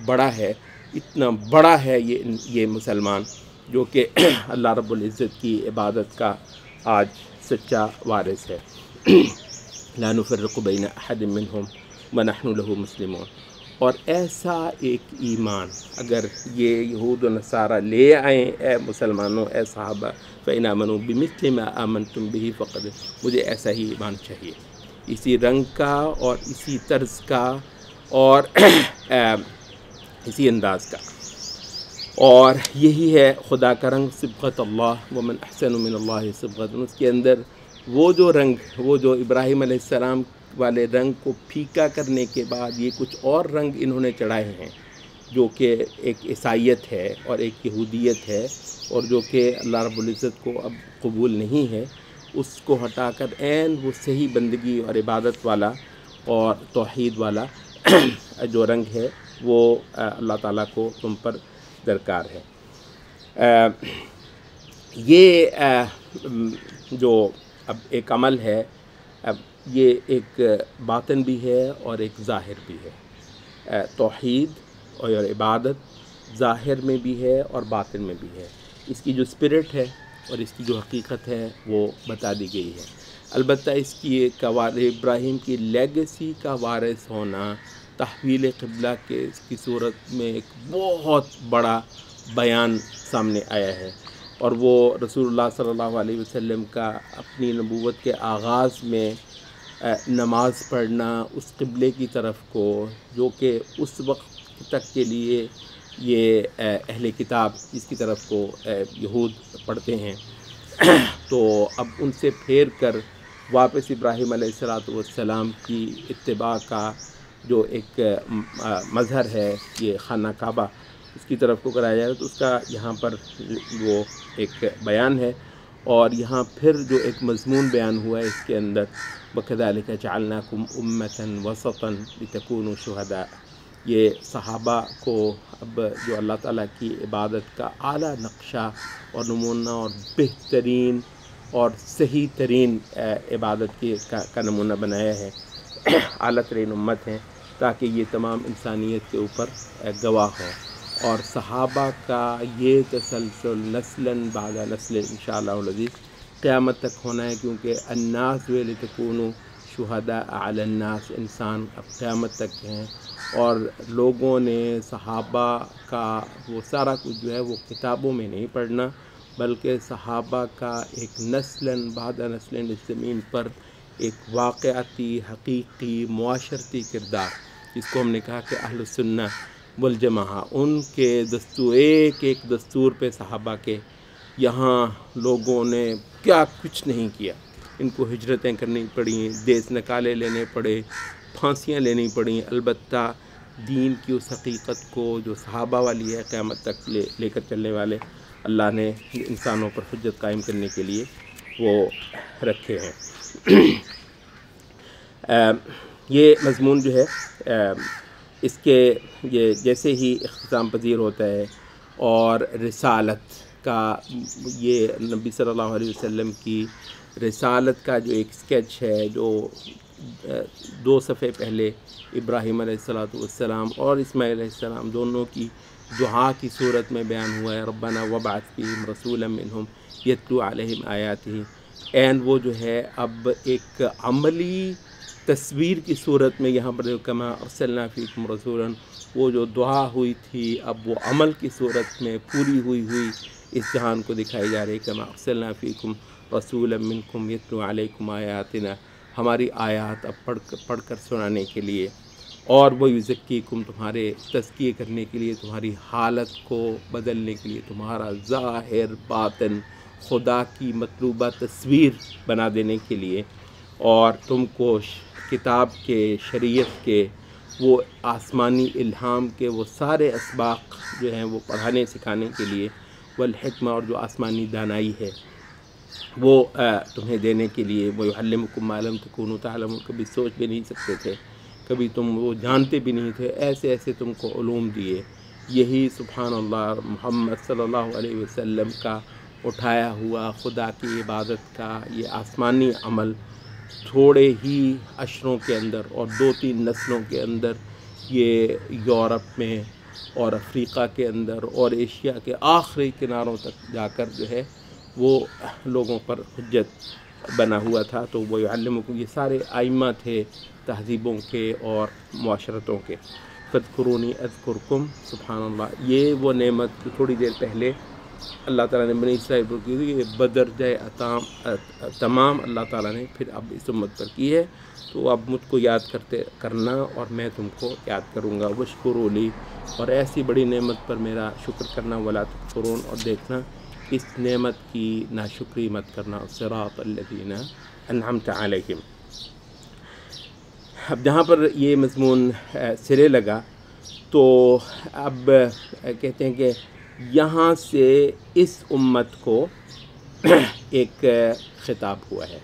بڑا ہے۔ اتنا بڑا ہے یہ مسلمان جو کہ اللہ رب العزت کی عبادت کا آج سچا وارث ہے۔ لا نفرق بین احد منہم ونحن لہ مسلمون۔ اور ایسا ایک ایمان اگر یہ یہود و نصارہ لے آئیں، اے مسلمانوں، اے صحابہ، فإن آمنوا بمثل ما آمنتم به فقد، مجھے ایسا ہی ایمان چاہیے، اسی رنگ کا اور اسی طرز کا اور اسی انداز کا۔ اور یہی ہے خدا کا رنگ، صبغۃ اللہ، ومن احسن من اللہ صبغۃ۔ اس کے اندر وہ جو رنگ، وہ جو ابراہیم علیہ السلام والے رنگ کو پھیکا کرنے کے بعد یہ کچھ اور رنگ انہوں نے چڑھائے ہیں، جو کہ ایک عیسائیت ہے اور ایک یہودیت ہے، اور جو کہ اللہ رب العزت کو اب قبول نہیں ہے، اس کو ہٹا کر عین وہ صحیح بندگی اور عبادت والا اور توحید والا جو رنگ ہے وہ اللہ تعالیٰ کو تم پر درکار ہے۔ یہ جو اب ایک عمل ہے، اب یہ ایک باطن بھی ہے اور ایک ظاہر بھی ہے۔ توحید اور عبادت ظاہر میں بھی ہے اور باطن میں بھی ہے۔ اس کی جو اسپرٹ ہے اور اس کی جو حقیقت ہے وہ بتا دی گئی ہے۔ البتہ اس کی ایک ابراہیم کی لیگیسی کا وارث ہونا، تحویل قبلہ کے اس کی صورت میں ایک بہت بڑا بیان سامنے آیا ہے، اور وہ رسول اللہ صلی اللہ علیہ وسلم کا اپنی نبوت کے آغاز میں نماز پڑھنا اس قبلے کی طرف کو، جو کہ اس وقت تک کے لیے یہ اہل کتاب جس کی طرف کو یہود پڑھتے ہیں، تو اب ان سے پھیر کر واپس ابراہیم علیہ السلام کی اتباع کا جو ایک مظہر ہے یہ خانہ کعبہ، اس کی طرف کو کرایا جائے، تو اس کا یہاں پر وہ ایک بیان ہے۔ اور یہاں پھر جو ایک مضمون بیان ہوا ہے اس کے اندر، وَكَذَلِكَ جَعَلْنَاكُمْ أُمَّةً وَسَطًا لِتَكُونُوا شُهَدَاءَ۔ یہ صحابہ کو اب جو اللہ تعالیٰ کی عبادت کا اعلیٰ نقشہ اور نمونہ اور بہترین اور صحیح ترین عبادت کا نمونہ بنایا ہے، اعلیٰ ترین امت ہیں، تاکہ یہ تمام انسانیت کے اوپر گواہ ہوں۔ اور صحابہ کا یہ تسلسل نسلاً بعد نسل انشاءاللہ العزیز قیامت تک ہونا ہے، کیونکہ الناس لتکونوا شہداء علی الناس، انسان اب قیامت تک ہیں، اور لوگوں نے صحابہ کا وہ سارا کچھ جو ہے وہ کتابوں میں نہیں پڑھنا، بلکہ صحابہ کا ایک نسلاً بعد نسل اس زمین پر ایک واقعاتی، حقیقی، معاشرتی کردار، جس کو ہم نے کہا کہ اہل السنہ والجماعہ، ان کے دستور، ایک ایک دستور پہ صحابہ کے یہاں لوگوں نے کیا کچھ نہیں کیا۔ ان کو ہجرتیں کرنی پڑیں، دیس نکالے لینے پڑے، پھانسیاں لینی پڑیں، البتہ دین کی اس حقیقت کو جو صحابہ والی ہے قیامت تک لے کر چلنے والے اللہ نے انسانوں پر حجت قائم کرنے کے لیے وہ رکھے ہیں۔ یہ مضمون جو ہے اس کے یہ جیسے ہی اختتام پذیر ہوتا ہے، اور رسالت کا یہ نبی صلی اللہ علیہ وسلم کی رسالت کا جو ایک سکیچ ہے، جو 2 صفحے پہلے ابراہیم علیہ السلام اور اسماعیل علیہ السلام دونوں کی دعا کی صورت میں بیان ہوا ہے، ربنا وابعث فیہم رسولا منہم یتلو علیہم آیاتہ، وہ جو ہے اب ایک عملی تصویر کی صورت میں یہاں پر کما ارسلنا فیکم رسولا، وہ جو دعا ہوئی تھی اب وہ عمل کی صورت میں پوری ہوئی اس جہان کو دکھائی جا رہی ہے۔ کما ارسلنا فیکم رسولا منکم یتلو علیکم آیاتنا، ہماری آیات اب پڑھ کر سنانے کے لیے، اور وہ یزکیکم، تمہارے تزکیے کرنے کے لیے، تمہاری حالت کو بدلنے کے لیے، تمہارا ظاہر باطن خدا کی مطلوبہ تصویر بنا دینے کے لیے، اور تم کو کتاب کے، شریعت کے، وہ آسمانی الہام کے وہ سارے اسباق جو ہیں وہ پڑھانے سکھانے کے لیے، والحکمہ، اور جو آسمانی دانائی ہے وہ تمہیں دینے کے لیے، وہ یعلمکم ما لم تکونوا تعلمون، کبھی سوچ بھی نہیں سکتے تھے، کبھی تم وہ جانتے بھی نہیں تھے، ایسے تم کو علوم دیے۔ یہی سبحان اللہ محمد صلی اللہ علیہ وسلم کا اٹھایا ہوا خدا کی عبادت کا یہ آسمانی عمل تھوڑے ہی عشروں کے اندر اور 2-3 نسلوں کے اندر یہ یورپ میں اور افریقہ کے اندر اور ایشیا کے آخری کناروں تک جا کر جو ہے وہ لوگوں پر حجت بنا ہوا تھا۔ تو وہ یعلمکم، یہ سارے ائمہ تھے تہذیبوں کے اور معاشرتوں کے۔ فاذکرونی اذکرکم، سبحان اللہ، یہ وہ نعمت جو تھوڑی دیر پہلے اللہ تعالیٰ نے بنی اسرائیل پر کی تھی، یہ بدرجہ تمام اللہ تعالیٰ نے پھر اب اس امت پر کی ہے۔ تو اب مجھ کو یاد کرنا اور میں تم کو یاد کروں گا۔ واشکروا لی، اور ایسی بڑی نعمت پر میرا شکر کرنا، ولا تکفرون، اور دیکھنا اس نعمت کی ناشکری مت کرنا۔ صراط الذین انعمت علیہم۔ اب جہاں پر یہ مضمون سرے لگا تو اب کہتے ہیں کہ یہاں سے اس امت کو ایک خطاب ہوا ہے۔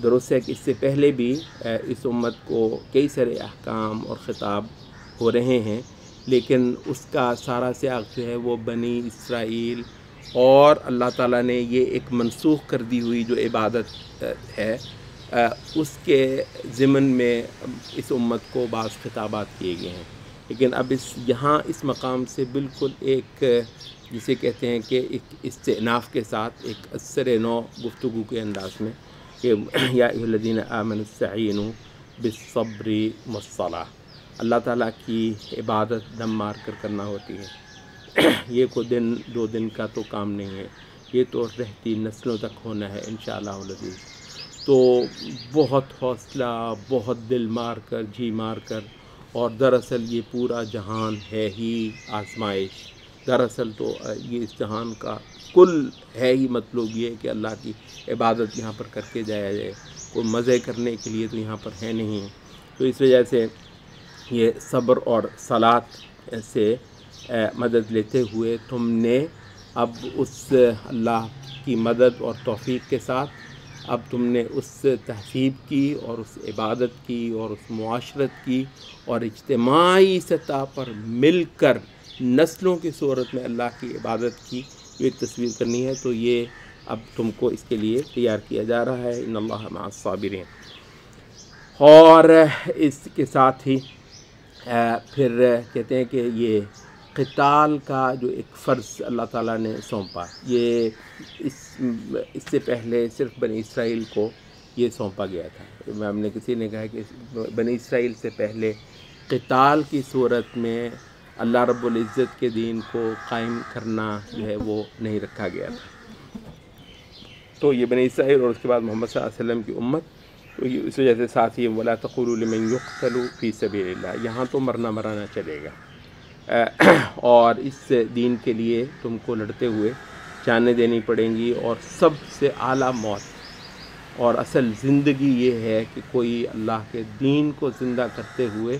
درست ہے کہ اس سے پہلے بھی اس امت کو کئی سارے احکام اور خطاب ہو رہے ہیں، لیکن اس کا سارا سیاق جو ہے وہ بنی اسرائیل اور اللہ تعالیٰ نے یہ ایک منسوخ کر دی ہوئی جو عبادت ہے اس کے ضمن میں اس امت کو بعض خطابات کیے گئے ہیں۔ لیکن اب یہاں اس مقام سے بالکل ایک جسے کہتے ہیں کہ ایک استئناف کے ساتھ ایک اثر نو گفتگو کے انداز میں کہ یا ایھا الذین آمنوا استعینوا بالصبر والصلاۃ، اللہ تعالیٰ کی عبادت دم مار کر کرنا ہوتی ہے، یہ کوئی 1-2 دن کا تو کام نہیں ہے، یہ تو رہتی نسلوں تک ہونا ہے انشاءاللہ العزیز۔ تو بہت حوصلہ، بہت دل مار کر، جی مار کر، اور دراصل یہ پورا جہان ہے ہی آزمائش، دراصل تو یہ اس جہان کا کل ہے ہی مطلوب یہ کہ اللہ کی عبادت یہاں پر کر کے جایا جائے، کوئی مزے کرنے کے لیے تو یہاں پر ہے نہیں۔ تو اس وجہ سے یہ صبر اور صلاۃ سے مدد لیتے ہوئے تم نے اب اس اللہ کی مدد اور توفیق کے ساتھ اب تم نے اس تہذیب کی اور اس عبادت کی اور اس معاشرت کی اور اجتماعی سطح پر مل کر نسلوں کی صورت میں اللہ کی عبادت کی ایک تصویر کرنی ہے۔ تو یہ اب تم کو اس کے لیے تیار کیا جا رہا ہے، ان اللہ مع الصابرین۔ اور اس کے ساتھ ہی پھر کہتے ہیں کہ یہ قتال کا جو ایک فرض اللہ تعالیٰ نے سونپا، یہ اس سے پہلے صرف بنی اسرائیل کو یہ سونپا گیا تھا۔ ہم نے کسی نے کہا کہ بنی اسرائیل سے پہلے قتال کی صورت میں اللہ رب العزت کے دین کو قائم کرنا جو ہے وہ نہیں رکھا گیا تھا۔ تو یہ بنی اسرائیل اور اس کے بعد محمد صلی اللہ علیہ وسلم کی امت، تو یہ اس وجہ سے ساتھ ہی وَلَا تَقُولُوا لِمَنْ يُقْتَلُ فِي سَبِيلِ اللَّهِ، یہاں تو مرنا مرانا چلے گا، اور اس دین کے لیے تم کو لڑتے ہوئے جانیں دینی پڑیں گی، اور سب سے اعلیٰ موت اور اصل زندگی یہ ہے کہ کوئی اللہ کے دین کو زندہ کرتے ہوئے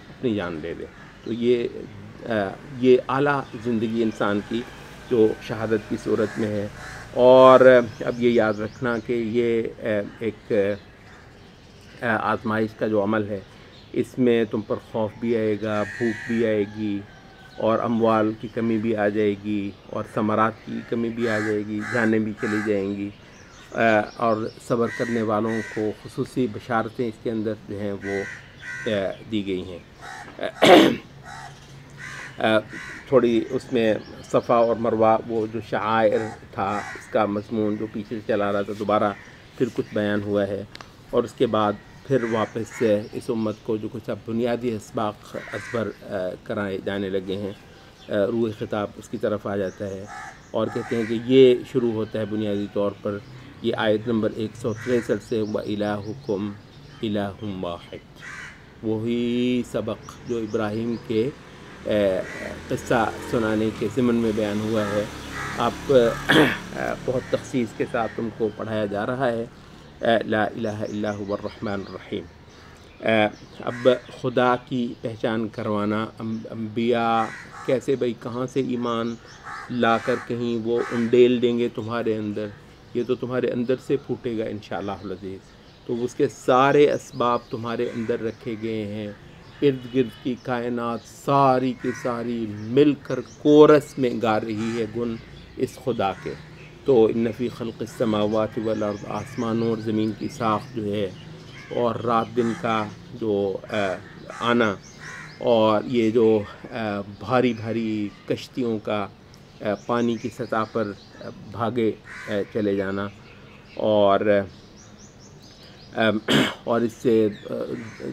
اپنی جان دے دے۔ تو یہ اعلیٰ زندگی انسان کی جو شہادت کی صورت میں ہے۔ اور اب یہ یاد رکھنا کہ یہ ایک آزمائش کا جو عمل ہے اس میں تم پر خوف بھی آئے گا، بھوک بھی آئے گی، اور اموال کی کمی بھی آ جائے گی، اور ثمرات کی کمی بھی آ جائے گی، جانیں بھی چلی جائیں گی، اور صبر کرنے والوں کو خصوصی بشارتیں اس کے اندر جو ہیں وہ دی گئی ہیں۔ تھوڑی اس میں صفا اور مروہ وہ جو شعائر تھا اس کا مضمون جو پیچھے سے چلا رہا تھا دوبارہ پھر کچھ بیان ہوا ہے، اور اس کے بعد پھر واپس سے اس امت کو جو کچھ اب بنیادی اسباق ازبر کرائے جانے لگے ہیں، روح خطاب اس کی طرف آ جاتا ہے، اور کہتے ہیں کہ یہ شروع ہوتا ہے بنیادی طور پر یہ آیت نمبر 163 سے وَإِلَٰهُكُمْ إِلَٰهٌ وَاحِدٌ، وہی سبق جو ابراہیم کے قصہ سنانے کے ضمن میں بیان ہوا ہے، آپ بہت تخصیص کے ساتھ ان کو پڑھایا جا رہا ہے، لا الہ الا هو الرحمن الرحیم۔ اب خدا کی پہچان کروانا، انبیاء کیسے بھائی کہاں سے ایمان لا کر کہیں وہ انڈیل دیں گے تمہارے اندر، یہ تو تمہارے اندر سے پھوٹے گا انشاءاللہ العزیز، تو اس کے سارے اسباب تمہارے اندر رکھے گئے ہیں، ارد گرد کی کائنات ساری کی ساری مل کر کورس میں گا رہی ہے گن اس خدا کے۔ تو ان فی خلق السماوات والارض، آسمانوں اور زمین کی ساخت جو ہے، اور رات دن کا جو آنا، اور یہ جو بھاری بھاری کشتیوں کا پانی کی سطح پر بھاگے چلے جانا، اور اس سے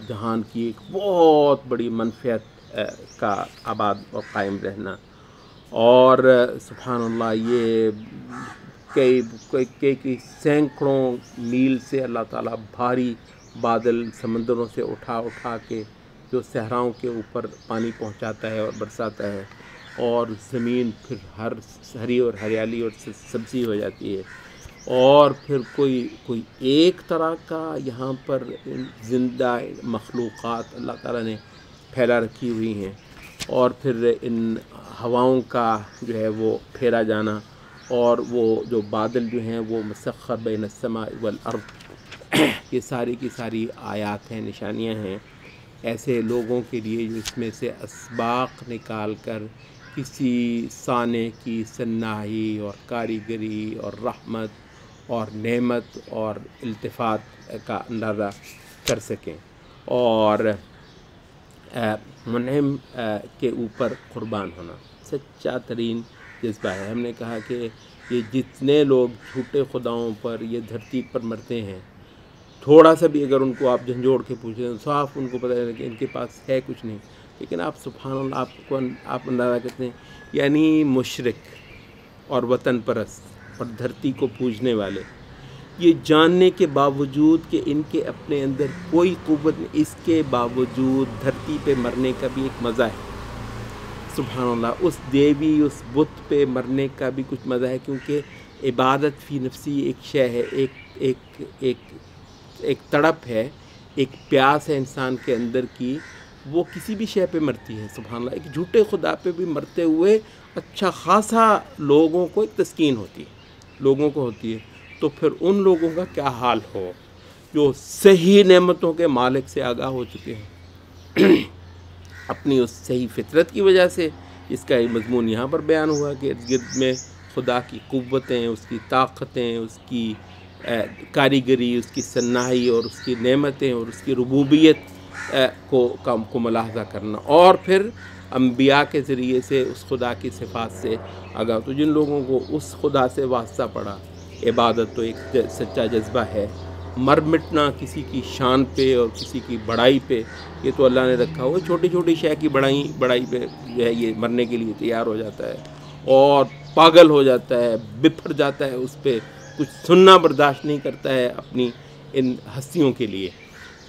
جہان کی ایک بہت بڑی منفعت کا آباد اور قائم رہنا، اور سبحان اللہ یہ کئی سینکڑوں میل سے اللہ تعالیٰ بھاری بادل سمندروں سے اٹھا کے جو صحراؤں کے اوپر پانی پہنچاتا ہے اور برساتا ہے، اور زمین پھر ہری اور ہریالی اور سبزی ہو جاتی ہے، اور پھر کوئی ایک طرح کا یہاں پر زندہ مخلوقات اللہ تعالیٰ نے پھیلا رکھی ہوئی ہیں، اور پھر ان ہواؤں کا جو ہے وہ پھیرا جانا، اور وہ جو بادل جو ہیں وہ مسخر بین السماء والارض، یہ ساری کی ساری آیات ہیں، نشانیاں ہیں ایسے لوگوں کے لیے جو اس میں سے اسباق نکال کر کسی صانع کی صناعی اور کاریگری اور رحمت اور نعمت اور التفات کا اندازہ کر سکیں، اور منعم کے اوپر قربان ہونا سچا ترین جذبہ ہے۔ ہم نے کہا کہ یہ جتنے لوگ جھوٹے خداؤں پر یہ دھرتی پر مرتے ہیں، تھوڑا سا بھی اگر ان کو آپ جھنجھوڑ کے پوچھیں تو صاف ان کو پتہ ہے کہ ان کے پاس ہے کچھ نہیں، لیکن آپ سبحان اللہ آپ اندازہ کرتے ہیں، یعنی مشرک اور وطن پرست اور دھرتی کو پوجنے والے، یہ جاننے کے باوجود کہ ان کے اپنے اندر کوئی قوت نہیں، اس کے باوجود دھرتی پہ مرنے کا بھی ایک مزہ ہے، سبحان اللہ، اس دیوی اس بت پہ مرنے کا بھی کچھ مزہ ہے، کیونکہ عبادت فی نفسی ایک شے ہے، ایک تڑپ ہے، ایک پیاس ہے انسان کے اندر کی، وہ کسی بھی شے پہ مرتی ہے، سبحان اللہ، ایک جھوٹے خدا پہ بھی مرتے ہوئے اچھا خاصا لوگوں کو ایک تسکین ہوتی ہے، لوگوں کو ہوتی ہے، تو پھر ان لوگوں کا کیا حال ہو جو صحیح نعمتوں کے مالک سے آگاہ ہو چکے ہیں اپنی اس صحیح فطرت کی وجہ سے، اس کا ایک مضمون یہاں پر بیان ہوا کہ ارد گرد میں خدا کی قوتیں، اس کی طاقتیں، اس کی کاریگری، اس کی صناعی اور اس کی نعمتیں اور اس کی ربوبیت کو ملاحظہ کرنا، اور پھر انبیاء کے ذریعے سے اس خدا کی صفات سے آگاہ، تو جن لوگوں کو اس خدا سے واسطہ پڑا، عبادت تو ایک سچا جذبہ ہے، مر مٹنا کسی کی شان پہ اور کسی کی بڑائی پہ، یہ تو اللہ نے رکھا ہوا، چھوٹی چھوٹی شے کی بڑائی پہ جو ہے یہ مرنے کے لیے تیار ہو جاتا ہے اور پاگل ہو جاتا ہے، بپھر جاتا ہے، اس پہ کچھ سننا برداشت نہیں کرتا ہے اپنی ان ہستیوں کے لیے،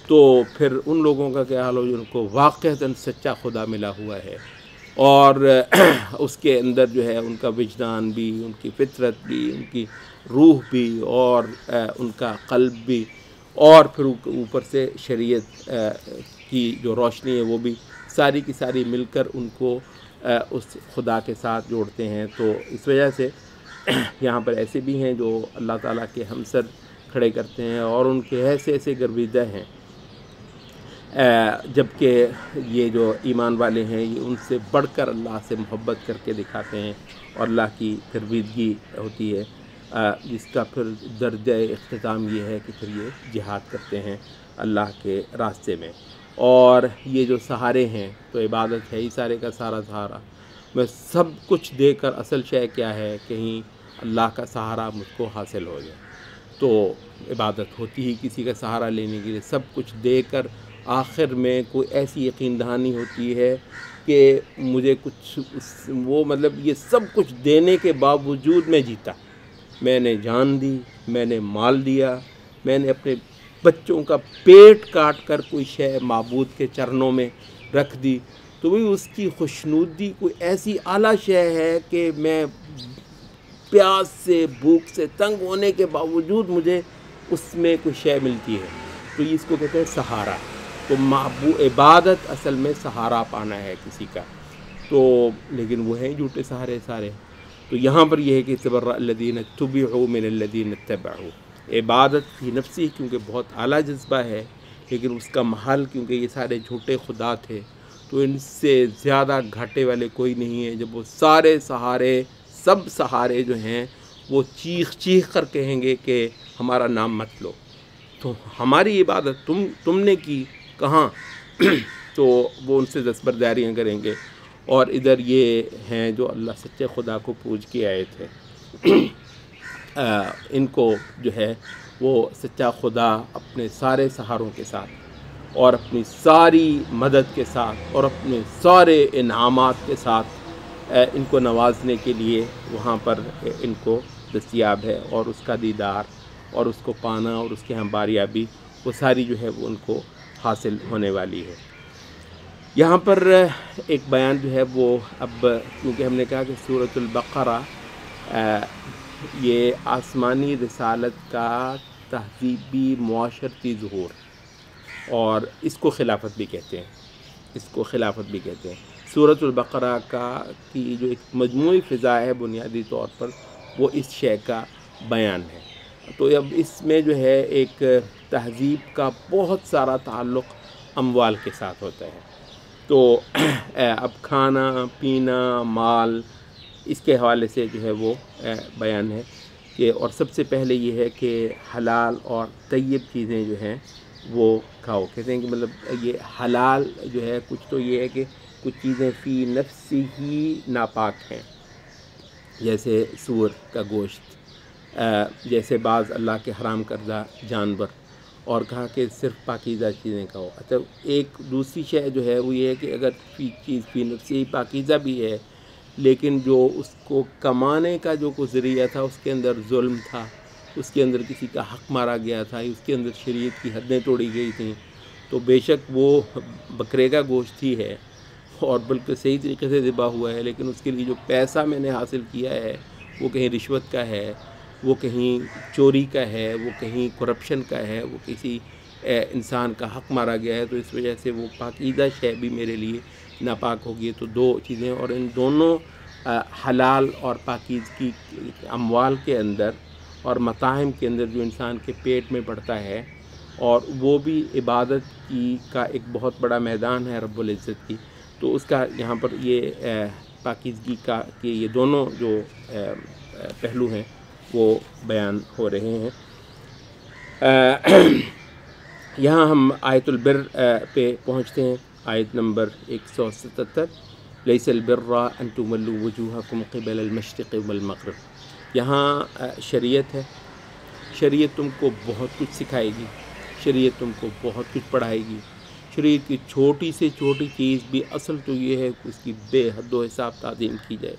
تو پھر ان لوگوں کا کیا حال ہو جن کو واقعتاً سچا خدا ملا ہوا ہے، اور اس کے اندر جو ہے ان کا وجدان بھی، ان کی فطرت بھی، ان کی روح بھی، اور ان کا قلب بھی، اور پھر اوپر سے شریعت کی جو روشنی ہے وہ بھی، ساری کی ساری مل کر ان کو اس خدا کے ساتھ جوڑتے ہیں۔ تو اس وجہ سے یہاں پر ایسے بھی ہیں جو اللہ تعالیٰ کے ہمسر کھڑے کرتے ہیں، اور ان کے ایسے گرویدہ ہیں، جبکہ یہ جو ایمان والے ہیں یہ ان سے بڑھ کر اللہ سے محبت کر کے دکھاتے ہیں، اور اللہ کی گرویدگی ہوتی ہے، جس کا پھر درجہ اختتام یہ ہے کہ پھر یہ جہاد کرتے ہیں اللہ کے راستے میں، اور یہ جو سہارے ہیں تو عبادت ہے ہی سارے کا سارا سہارا. میں سب کچھ دے کر اصل شے کیا ہے، کہیں اللہ کا سہارا مجھ کو حاصل ہو جائے تو عبادت ہوتی ہی کسی کا سہارا لینے کے لیے. سب کچھ دے کر آخر میں کوئی ایسی یقین دہانی ہوتی ہے کہ مجھے کچھ وہ مطلب یہ سب کچھ دینے کے باوجود میں جیتا. میں نے جان دی، میں نے مال دیا، میں نے اپنے بچوں کا پیٹ کاٹ کر کوئی شے معبود کے چرنوں میں رکھ دی، تو وہی اس کی خوشنودی کوئی ایسی اعلیٰ شے ہے کہ میں پیاس سے بھوک سے تنگ ہونے کے باوجود مجھے اس میں کوئی شے ملتی ہے، تو اس کو کہتے ہیں سہارا. تو عبادت اصل میں سہارا پانا ہے کسی کا. تو لیکن وہ ہیں جھوٹے سہارے سارے. تو یہاں پر یہ ہے کہ تبرأ الذین اتبعوا من الذین اتبعوا. عبادت فی نفسی کیونکہ بہت اعلیٰ جذبہ ہے، لیکن اس کا محل کیونکہ یہ سارے جھوٹے خدا تھے تو ان سے زیادہ گھاٹے والے کوئی نہیں ہے. جب وہ سارے سہارے سب سہارے جو ہیں وہ چیخ چیخ کر کہیں گے کہ ہمارا نام مت لو، تو ہماری عبادت تم نے کی کہاں؟ تو وہ ان سے دستبرداریاں کریں گے. اور ادھر یہ ہیں جو اللہ سچے خدا کو پوج کے آئے تھے، ان کو جو ہے وہ سچا خدا اپنے سارے سہاروں کے ساتھ اور اپنی ساری مدد کے ساتھ اور اپنے سارے انعامات کے ساتھ ان کو نوازنے کے لیے وہاں پر ان کو دستیاب ہے، اور اس کا دیدار اور اس کو پانا اور اس کے ہاں باریابی وہ ساری جو ہے وہ ان کو حاصل ہونے والی ہے. یہاں پر ایک بیان جو ہے وہ اب کیونکہ ہم نے کہا کہ سورۃ البقرہ یہ آسمانی رسالت کا تہذیبی معاشرتی ظہور، اور اس کو خلافت بھی کہتے ہیں. سورۃ البقرہ کی جو ایک مجموعی فضا ہے بنیادی طور پر وہ اس شے کا بیان ہے. تو اب اس میں جو ہے ایک تہذیب کا بہت سارا تعلق اموال کے ساتھ ہوتا ہے. تو اب کھانا پینا مال اس کے حوالے سے جو ہے وہ بیان ہے کہ، اور سب سے پہلے یہ ہے کہ حلال اور طیب چیزیں جو ہیں وہ کھاؤ. کہتے ہیں کہ مطلب یہ حلال جو ہے کچھ تو یہ ہے کہ کچھ چیزیں فی نفس ہی ناپاک ہیں، جیسے سور کا گوشت، جیسے بعض اللہ کے حرام کردہ جانور، اور کہا کہ صرف پاکیزہ چیزیں کھاؤ. اچھا ایک دوسری شے جو ہے وہ یہ ہے کہ اگر چیز فی نفس ہی پاکیزہ بھی ہے لیکن جو اس کو کمانے کا جو کوئی ذریعہ تھا اس کے اندر ظلم تھا، اس کے اندر کسی کا حق مارا گیا تھا، اس کے اندر شریعت کی حدیں توڑی گئی تھیں، تو بے شک وہ بکرے کا گوشت ہی ہے اور بلکہ صحیح طریقے سے ذبح ہوا ہے، لیکن اس کے لیے جو پیسہ میں نے حاصل کیا ہے وہ کہیں رشوت کا ہے، وہ کہیں چوری کا ہے، وہ کہیں کرپشن کا ہے، وہ کسی انسان کا حق مارا گیا ہے، تو اس وجہ سے وہ پاکیزہ شے بھی میرے لیے ناپاک ہوگی. تو دو چیزیں، اور ان دونوں حلال اور پاکیزگی اموال کے اندر اور مطاعم کے اندر جو انسان کے پیٹ میں پڑتا ہے، اور وہ بھی عبادت کا ایک بہت بڑا میدان ہے رب العزت کی. تو اس کا یہاں پر یہ پاکیزگی کا کہ یہ دونوں جو پہلو ہیں وہ بیان ہو رہے ہیں. یہاں ہم آیت البر پہ پہنچتے ہیں، آیت نمبر 177. لیس البر ان تولوا وجوہکم قبل المشرق والمغرب. یہاں شریعت ہے، شریعت تم کو بہت کچھ سکھائے گی، شریعت تم کو بہت کچھ پڑھائے گی. شریعت کی چھوٹی سے چھوٹی چیز بھی اصل تو یہ ہے کہ اس کی بے حد و حساب تعظیم کی جائے.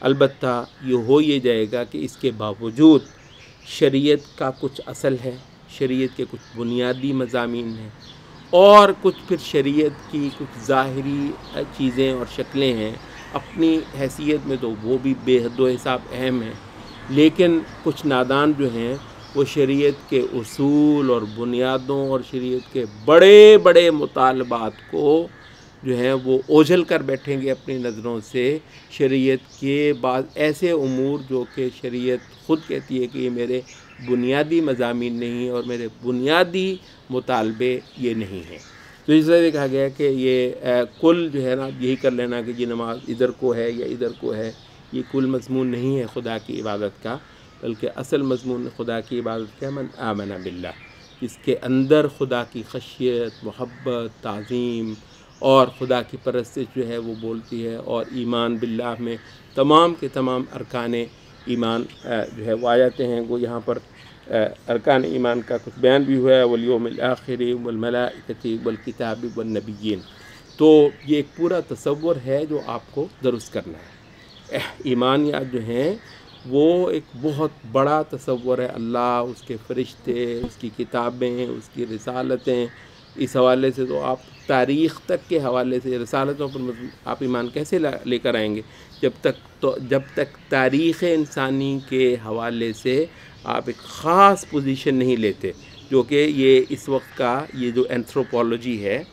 البتہ یہ جائے گا کہ اس کے باوجود شریعت کا کچھ اصل ہے، شریعت کے کچھ بنیادی مضامین ہیں، اور کچھ پھر شریعت کی کچھ ظاہری چیزیں اور شکلیں ہیں. اپنی حیثیت میں تو وہ بھی بے حد و حساب اہم ہیں، لیکن کچھ نادان جو ہیں وہ شریعت کے اصول اور بنیادوں اور شریعت کے بڑے بڑے مطالبات کو جو ہیں وہ اوجھل کر بیٹھیں گے اپنی نظروں سے. شریعت کے بعض ایسے امور جو کہ شریعت خود کہتی ہے کہ یہ میرے بنیادی مضامین نہیں اور میرے بنیادی مطالبے یہ نہیں ہیں. تو اس طرح کہا گیا کہ یہ کل جو ہے نا یہی کر لینا کہ یہ نماز ادھر کو ہے یا ادھر کو ہے، یہ کل مضمون نہیں ہے خدا کی عبادت کا، بلکہ اصل مضمون خدا کی عبادت کا من آمن باللہ، جس کے اندر خدا کی خشیت، محبت، تعظیم اور خدا کی پرستش جو ہے وہ بولتی ہے، اور ایمان باللہ میں تمام کے تمام ارکان ایمان جو ہے وہ آ جاتے ہیں۔ وہ یہاں پر ارکان ایمان کا کچھ بیان بھی ہوا ہے، والیوم الآخر والملائکۃ والکتاب والنبیین۔ تو یہ ایک پورا تصور ہے جو آپ کو درست کرنا ہے۔ ایمانیات جو ہیں وہ ایک بہت بڑا تصور ہے، اللہ، اس کے فرشتے، اس کی کتابیں، اس کی رسالتیں۔ اس حوالے سے تو آپ تاریخ تک کے حوالے سے رسالتوں پر آپ ایمان کیسے لے کر آئیں گے جب تک تاریخ انسانی کے حوالے سے آپ ایک خاص پوزیشن نہیں لیتے، جو کہ یہ اس وقت کا یہ جو اینتھروپولوجی ہے،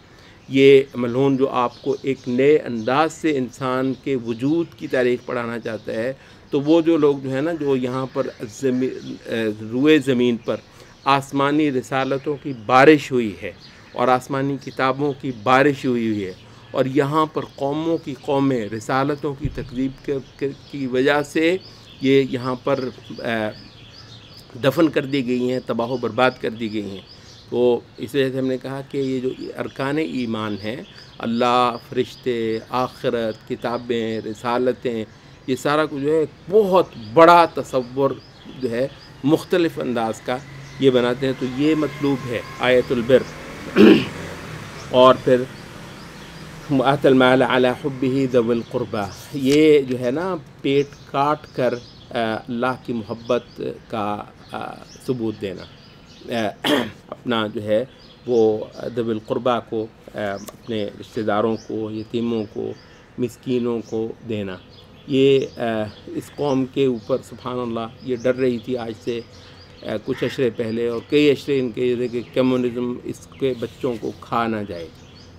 یہ ملعون جو آپ کو ایک نئے انداز سے انسان کے وجود کی تاریخ پڑھانا چاہتا ہے۔ تو وہ جو لوگ جو ہے نا، جو یہاں پر روئے زمین پر آسمانی رسالتوں کی بارش ہوئی ہے اور آسمانی کتابوں کی بارش ہوئی ہے، اور یہاں پر قوموں کی قومیں رسالتوں کی تکذیب کی وجہ سے یہ یہاں پر دفن کر دی گئی ہیں، تباہ و برباد کر دی گئی ہیں۔ تو اس وجہ سے ہم نے کہا کہ یہ جو ارکان ایمان ہیں، اللہ، فرشتے، آخرت، کتابیں، رسالتیں، یہ سارا کچھ جو ہے بہت بڑا تصور جو ہے مختلف انداز کا یہ بناتے ہیں۔ تو یہ مطلوب ہے آیت البر۔ اور پھر وآت المال علی حبہ ذوی القربہ، یہ جو ہے نا پیٹ کاٹ کر اللہ کی محبت کا ثبوت دینا، اپنا جو ہے وہ ذوی القربہ کو، اپنے رشتہ داروں کو، یتیموں کو، مسکینوں کو دینا۔ یہ اس قوم کے اوپر سبحان اللہ یہ ڈر رہی تھی آج سے کچھ عشرے پہلے، اور کئی عشرے ان کے یہ کہ کمیونزم اس کے بچوں کو کھا نہ جائے،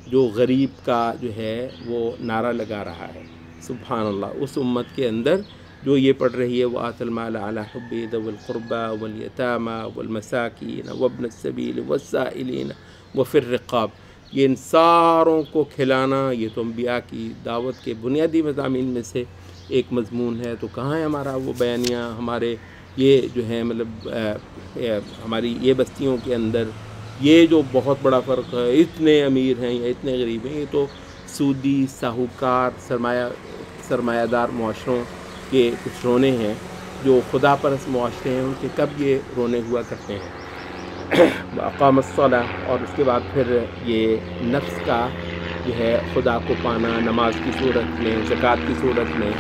جو غریب کا جو ہے وہ نعرہ لگا رہا ہے۔ سبحان اللہ، اس امت کے اندر جو یہ پڑھ رہی ہے وآت المال علی حبہ ذوی القربى والیتامى والمساکین وابن السبیل والسائلین وفی الرقاب، یہ ان ساروں کو کھلانا، یہ تو انبیاء کی دعوت کے بنیادی مضامین میں سے ایک مضمون ہے۔ تو کہاں ہے ہمارا وہ بیانیہ؟ ہمارے یہ جو ہے مطلب ہماری یہ بستیوں کے اندر یہ جو بہت بڑا فرق ہے، اتنے امیر ہیں یا اتنے غریب ہیں، یہ تو سودی، ساہوکار، سرمایہ دار معاشروں کے کچھ رونے ہیں۔ جو خدا پرست معاشرے ہیں ان کے کب یہ رونے ہوا کرتے ہیں۔ اقام الصلاۃ، اور اس کے بعد پھر یہ نفس کا جو ہے خدا کو پانا نماز کی صورت میں، زکوٰۃ کی صورت میں،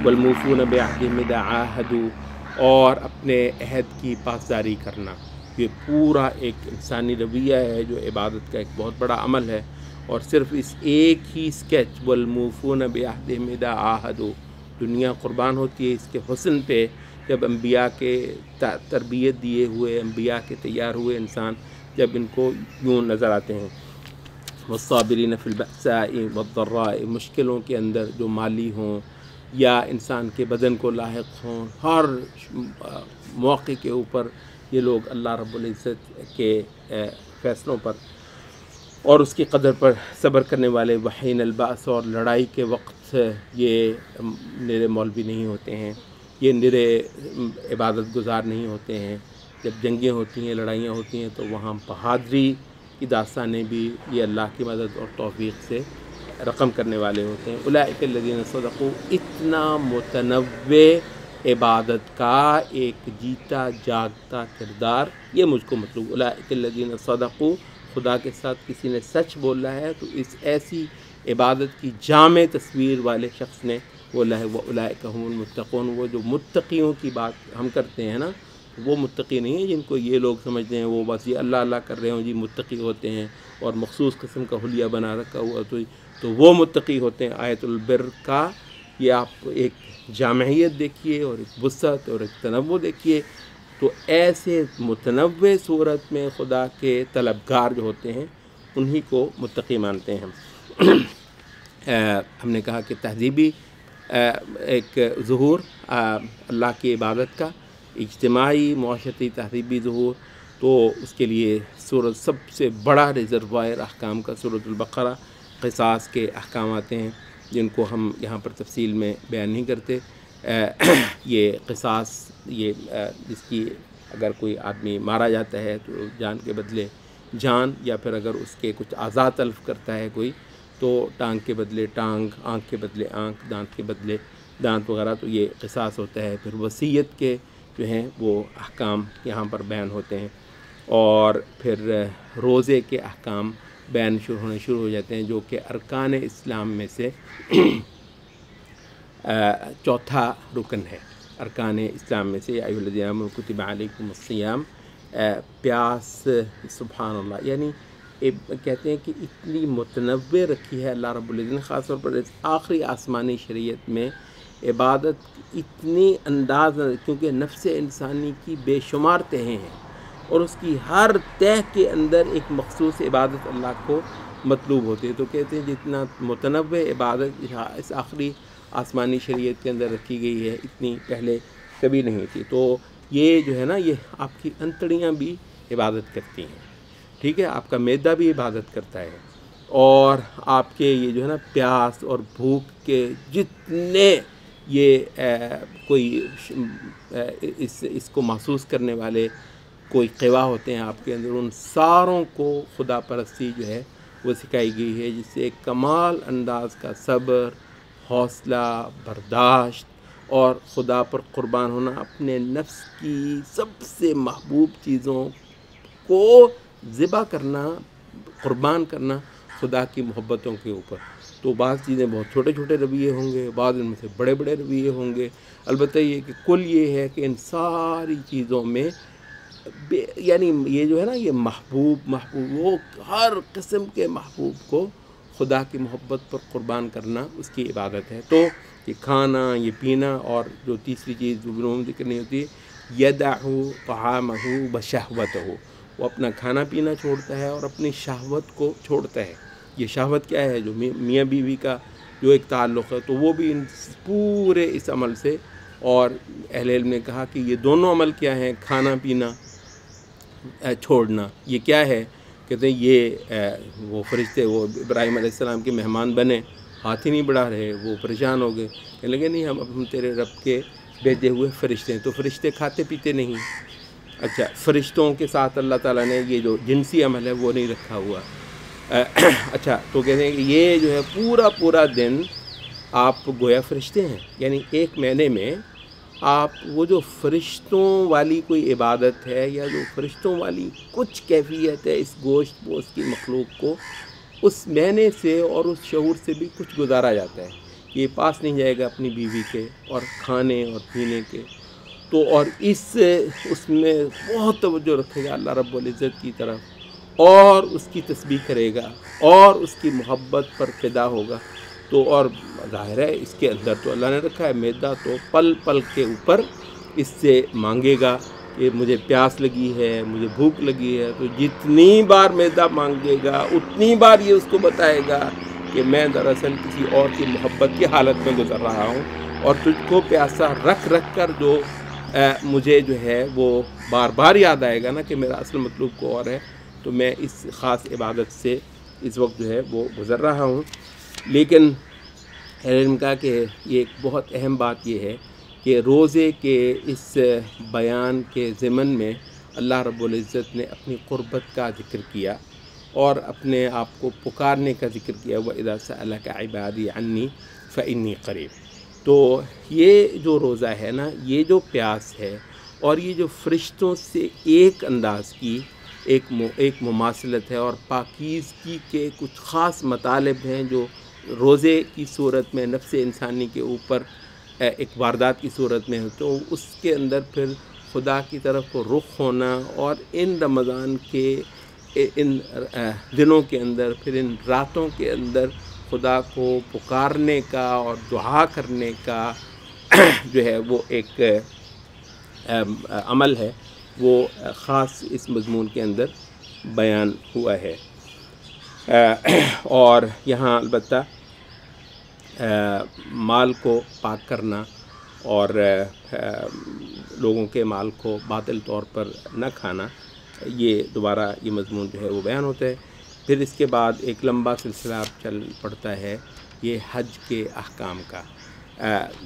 والموفون بعہدہم اذا عاہدوا، اور اپنے عہد کی پاسداری کرنا۔ یہ پورا ایک انسانی رویہ ہے جو عبادت کا ایک بہت بڑا عمل ہے، اور صرف اس ایک ہی اسکیچ والموفون بعہدہم اذا عاہدوا، دنیا قربان ہوتی ہے اس کے حسن پہ، جب انبیاء کے تربیت دیے ہوئے، انبیاء کے تیار ہوئے انسان جب ان کو یوں نظر آتے ہیں۔ والصابرین فی البأساء والضراء، مشکلوں کے اندر جو مالی ہوں یا انسان کے بدن کو لاحق ہوں، ہر موقع کے اوپر یہ لوگ اللہ رب العزت کے فیصلوں پر اور اس کی قدر پر صبر کرنے والے، وحین الباس، اور لڑائی کے وقت یہ نرے مولوی نہیں ہوتے ہیں، یہ نرے عبادت گزار نہیں ہوتے ہیں۔ جب جنگیں ہوتی ہیں، لڑائیاں ہوتی ہیں، تو وہاں بہادری کی داستانیں بھی یہ اللہ کی مدد اور توفیق سے رقم کرنے والے ہوتے ہیں۔ اولئک الذین صدقوا، اتنا متنوع عبادت کا ایک جیتا جاگتا کردار، یہ مجھ کو مطلوب۔ اولئک الذین صدقوا، خدا کے ساتھ کسی نے سچ بولا ہے تو اس ایسی عبادت کی جامع تصویر والے شخص نے وہ اولئک هم المتقون، وہ جو متقیوں کی بات ہم کرتے ہیں نا، وہ متقی نہیں ہیں جن کو یہ لوگ سمجھتے ہیں وہ بس یہ اللہ اللہ کر رہے ہوں جی متقی ہوتے ہیں، اور مخصوص قسم کا حلیہ بنا رکھا ہوا تو وہ متقی ہوتے ہیں۔ آیت البر کا یہ آپ ایک جامعیت دیکھیے، اور ایک وسعت اور ایک تنوع دیکھیے، تو ایسے متنوع صورت میں خدا کے طلبگار جو ہوتے ہیں انہی کو متقی مانتے ہیں۔ ہم نے کہا کہ تہذیبی ایک ظہور اللہ کی عبادت کا، اجتماعی معاشرتی تہذیبی ظہور، تو اس کے لیے سورت سب سے بڑا ریزروائر احکام کا سورۃ البقرہ، قصاص کے احکامات ہیں جن کو ہم یہاں پر تفصیل میں بیان نہیں کرتے۔ یہ قصاص، یہ جس کی اگر کوئی آدمی مارا جاتا ہے تو جان کے بدلے جان، یا پھر اگر اس کے کچھ اعضاء تلف کرتا ہے کوئی تو ٹانگ کے بدلے ٹانگ، آنکھ کے بدلے آنکھ، دانت کے بدلے دانت وغیرہ، تو یہ قصاص ہوتا ہے۔ پھر وصیت کے جو ہیں وہ احکام یہاں پر بیان ہوتے ہیں، اور پھر روزے کے احکام بیان ہونے شروع ہو جاتے ہیں، جو کہ ارکان اسلام میں سے چوتھا رکن ہے۔ ارکان اسلام میں سے یا ایھا الذین آمنوا کتب علیکم الصیام، پیاس، سبحان اللہ، یعنی کہتے ہیں کہ اتنی متنوع رکھی ہے اللہ رب العزت نے، خاص طور پر اس آخری آسمانی شریعت میں عبادت اتنی انداز، کیونکہ نفس انسانی کی بے شمار تہیں ہیں، اور اس کی ہر تہ کے اندر ایک مخصوص عبادت اللہ کو مطلوب ہوتی ہے۔ تو کہتے ہیں جتنا متنوع عبادت اس آخری آسمانی شریعت کے اندر رکھی گئی ہے، اتنی پہلے کبھی نہیں تھی۔ تو یہ جو ہے نا، یہ آپ کی انتڑیاں بھی عبادت کرتی ہیں، ٹھیک ہے، آپ کا معدہ بھی عبادت کرتا ہے، اور آپ کے یہ جو ہے نا پیاس اور بھوک کے جتنے یہ کوئی اس کو محسوس کرنے والے کوئی قوا ہوتے ہیں آپ کے اندر، ان ساروں کو خدا پرستی جو ہے وہ سکھائی گئی ہے، جس سے ایک کمال انداز کا صبر، حوصلہ، برداشت اور خدا پر قربان ہونا، اپنے نفس کی سب سے محبوب چیزوں کو ذبح کرنا، قربان کرنا خدا کی محبتوں کے اوپر۔ تو بعض چیزیں بہت چھوٹے چھوٹے رویے ہوں گے، بعض ان میں سے بڑے بڑے رویے ہوں گے، البتہ یہ کہ کل یہ ہے کہ ان ساری چیزوں میں یعنی یہ جو ہے نا، یہ محبوب وہ ہر قسم کے محبوب کو خدا کی محبت پر قربان کرنا اس کی عبادت ہے۔ تو یہ کھانا، یہ پینا، اور جو تیسری چیز جو بنوم ذکر نہیں ہوتی، یدعو طعامہ بشہوتہ، وہ اپنا کھانا پینا چھوڑتا ہے اور اپنی شہوت کو چھوڑتا ہے۔ یہ شہوت کیا ہے؟ جو میاں بیوی کا جو ایک تعلق ہے، تو وہ بھی ان پورے اس عمل سے، اور اہل علم نے کہا کہ یہ دونوں عمل کیا ہیں، کھانا پینا چھوڑنا، یہ کیا ہے؟ کہتے ہیں یہ وہ فرشتے، وہ ابراہیم علیہ السلام کے مہمان بنے، ہاتھ ہی نہیں بڑھا رہے، وہ پریشان ہو گئے، کہنے لگے نہیں ہم تیرے رب کے بھیجے ہوئے فرشتے ہیں۔ تو فرشتے کھاتے پیتے نہیں، اچھا فرشتوں کے ساتھ اللہ تعالیٰ نے یہ جو جنسی عمل ہے وہ نہیں رکھا ہوا، اچھا تو کہتے ہیں کہ یہ جو ہے پورا دن آپ گویا فرشتے ہیں، یعنی ایک مہینے میں آپ وہ جو فرشتوں والی کوئی عبادت ہے، یا جو فرشتوں والی کچھ کیفیت ہے اس گوشت پوش کی مخلوق کو، اس مہینے سے اور اس شعور سے بھی کچھ گزارا جاتا ہے۔ یہ پاس نہیں جائے گا اپنی بیوی کے اور کھانے اور پینے کے، تو اور اس میں بہت توجہ رکھے گا اللہ رب العزت کی طرف، اور اس کی تسبیح کرے گا اور اس کی محبت پر فدا ہوگا۔ تو اور ظاہر ہے اس کے اندر تو اللہ نے رکھا ہے معدہ، تو پل پل کے اوپر اس سے مانگے گا کہ مجھے پیاس لگی ہے، مجھے بھوک لگی ہے، تو جتنی بار معدہ مانگے گا اتنی بار یہ اس کو بتائے گا کہ میں دراصل کسی اور کی محبت کی حالت میں گزر رہا ہوں، اور تجھ کو پیاسا رکھ کر جو مجھے جو ہے وہ بار بار یاد آئے گا نا کہ میرا اصل مطلوب کو اور ہے، تو میں اس خاص عبادت سے اس وقت جو ہے وہ گزر رہا ہوں۔ لیکن علم کا کہ یہ ایک بہت اہم بات یہ ہے کہ روزے کے اس بیان کے ضمن میں اللہ رب العزت نے اپنی قربت کا ذکر کیا اور اپنے آپ کو پکارنے کا ذکر کیا، وَإِذَا سَأَلَكَ عِبَادِي عَنِّي فَإِنِّي قَرِيبٌ۔ تو یہ جو روزہ ہے نا، یہ جو پیاس ہے، اور یہ جو فرشتوں سے ایک انداز کی ایک مماثلت ہے، اور پاکیزگی کے کچھ خاص مطالب ہیں جو روزے کی صورت میں نفس انسانی کے اوپر ایک واردات کی صورت میں ہے، تو اس کے اندر پھر خدا کی طرف کو رخ ہونا، اور ان رمضان کے ان دنوں کے اندر، پھر ان راتوں کے اندر خدا کو پکارنے کا اور دعا کرنے کا جو ہے وہ ایک عمل ہے، وہ خاص اس مضمون کے اندر بیان ہوا ہے۔ اور یہاں البتہ مال کو پاک کرنا اور لوگوں کے مال کو باطل طور پر نہ کھانا، یہ دوبارہ یہ مضمون جو ہے وہ بیان ہوتا ہے۔ پھر اس کے بعد ایک لمبا سلسلہ چل پڑتا ہے یہ حج کے احکام کا،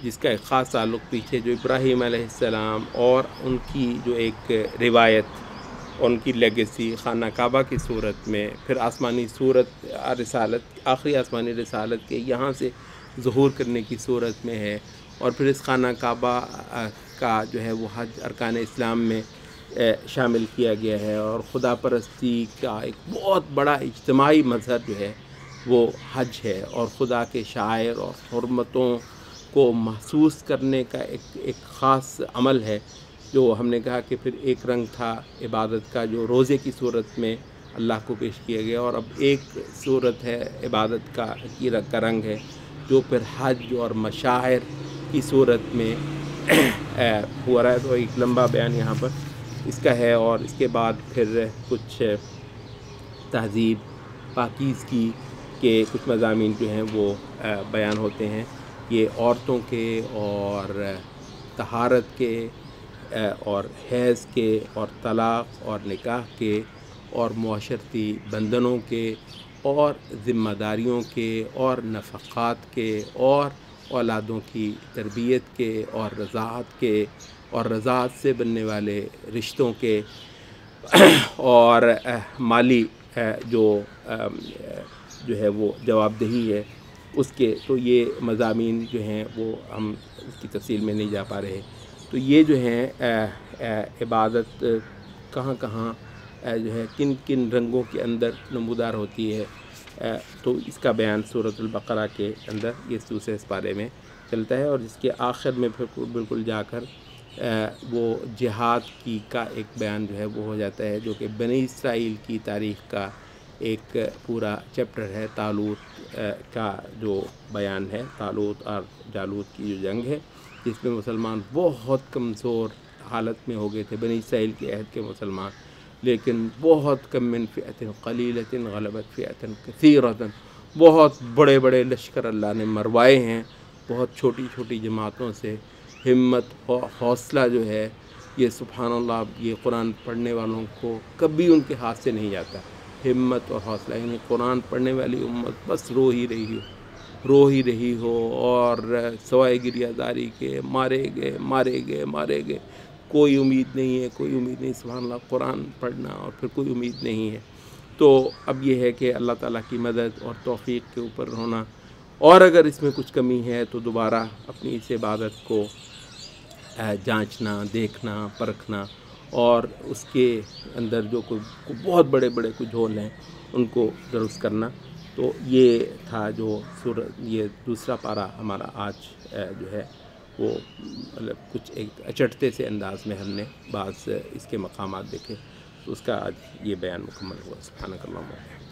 جس کا ایک خاص تعلق پیچھے جو ابراہیم علیہ السلام اور ان کی جو ایک روایت، ان کی لیگیسی خانہ کعبہ کی صورت میں، پھر آسمانی صورت رسالت، آخری آسمانی رسالت کے یہاں سے ظہور کرنے کی صورت میں ہے، اور پھر اس خانہ کعبہ کا جو ہے وہ حج ارکان اسلام میں شامل کیا گیا ہے، اور خدا پرستی کا ایک بہت بڑا اجتماعی مظہر جو ہے وہ حج ہے، اور خدا کے شعائر اور حرمتوں کو محسوس کرنے کا ایک خاص عمل ہے، جو ہم نے کہا کہ پھر ایک رنگ تھا عبادت کا جو روزے کی صورت میں اللہ کو پیش کیا گیا، اور اب ایک صورت ہے عبادت کا رنگ ہے جو پھر حج اور مشاعر کی صورت میں ہوا رہا ہے۔ تو ایک لمبا بیان یہاں پر اس کا ہے، اور اس کے بعد پھر کچھ تہذیب پاکیزگی کے کچھ مضامین جو ہیں وہ بیان ہوتے ہیں، یہ عورتوں کے اور طہارت کے اور حیض کے اور طلاق اور نکاح کے اور معاشرتی بندھنوں کے اور ذمہ داریوں کے اور نفقات کے اور اولادوں کی تربیت کے اور رضاعت کے اور رضاعت سے بننے والے رشتوں کے اور مالی جو ہے وہ جواب دہی ہے اس کے، تو یہ مضامین جو ہیں وہ ہم اس کی تفصیل میں نہیں جا پا رہے۔ تو یہ جو ہیں عبادت کہاں کہاں جو ہے کن کن رنگوں کے اندر نمودار ہوتی ہے، تو اس کا بیان سورۃ البقرہ کے اندر یہ دوسرے پارے میں چلتا ہے، اور جس کے آخر میں پھر بالکل جا کر وہ جہاد کا ایک بیان جو ہے وہ ہو جاتا ہے، جو کہ بنی اسرائیل کی تاریخ کا ایک پورا چیپٹر ہے۔ طالوت کا جو بیان ہے، طالوت اور جالوت کی جو جنگ ہے، جس میں مسلمان بہت کمزور حالت میں ہو گئے تھے، بنی اسرائیل کے عہد کے مسلمان، لیکن بہت کم من فئۃ قلیلۃ غلبت فئۃ کثیرۃ، بہت بڑے بڑے لشکر اللہ نے مروائے ہیں بہت چھوٹی چھوٹی جماعتوں سے۔ ہمت اور حوصلہ جو ہے یہ سبحان اللہ، یہ قرآن پڑھنے والوں کو کبھی ان کے ہاتھ سے نہیں جاتا، ہمت اور حوصلہ، یعنی قرآن پڑھنے والی امت بس رو ہی رہی ہو اور سوائے گریہ زاری کے مارے گئے، کوئی امید نہیں، سبحان اللہ، قرآن پڑھنا اور پھر کوئی امید نہیں ہے۔ تو اب یہ ہے کہ اللہ تعالیٰ کی مدد اور توفیق کے اوپر ہونا، اور اگر اس میں کچھ کمی ہے تو دوبارہ اپنی اس عبادت کو جانچنا، دیکھنا، پرکھنا، اور اس کے اندر جو کوئی بہت بڑے کچھ جھول ہیں ان کو درست کرنا۔ تو یہ تھا جو یہ دوسرا پارہ ہمارا آج جو ہے وہ مطلب کچھ ایک اچٹتے سے انداز میں ہم نے بعض اس کے مقامات دیکھے، تو اس کا آج یہ بیان مکمل ہوا۔ سبحانک اللہم و بحمدک۔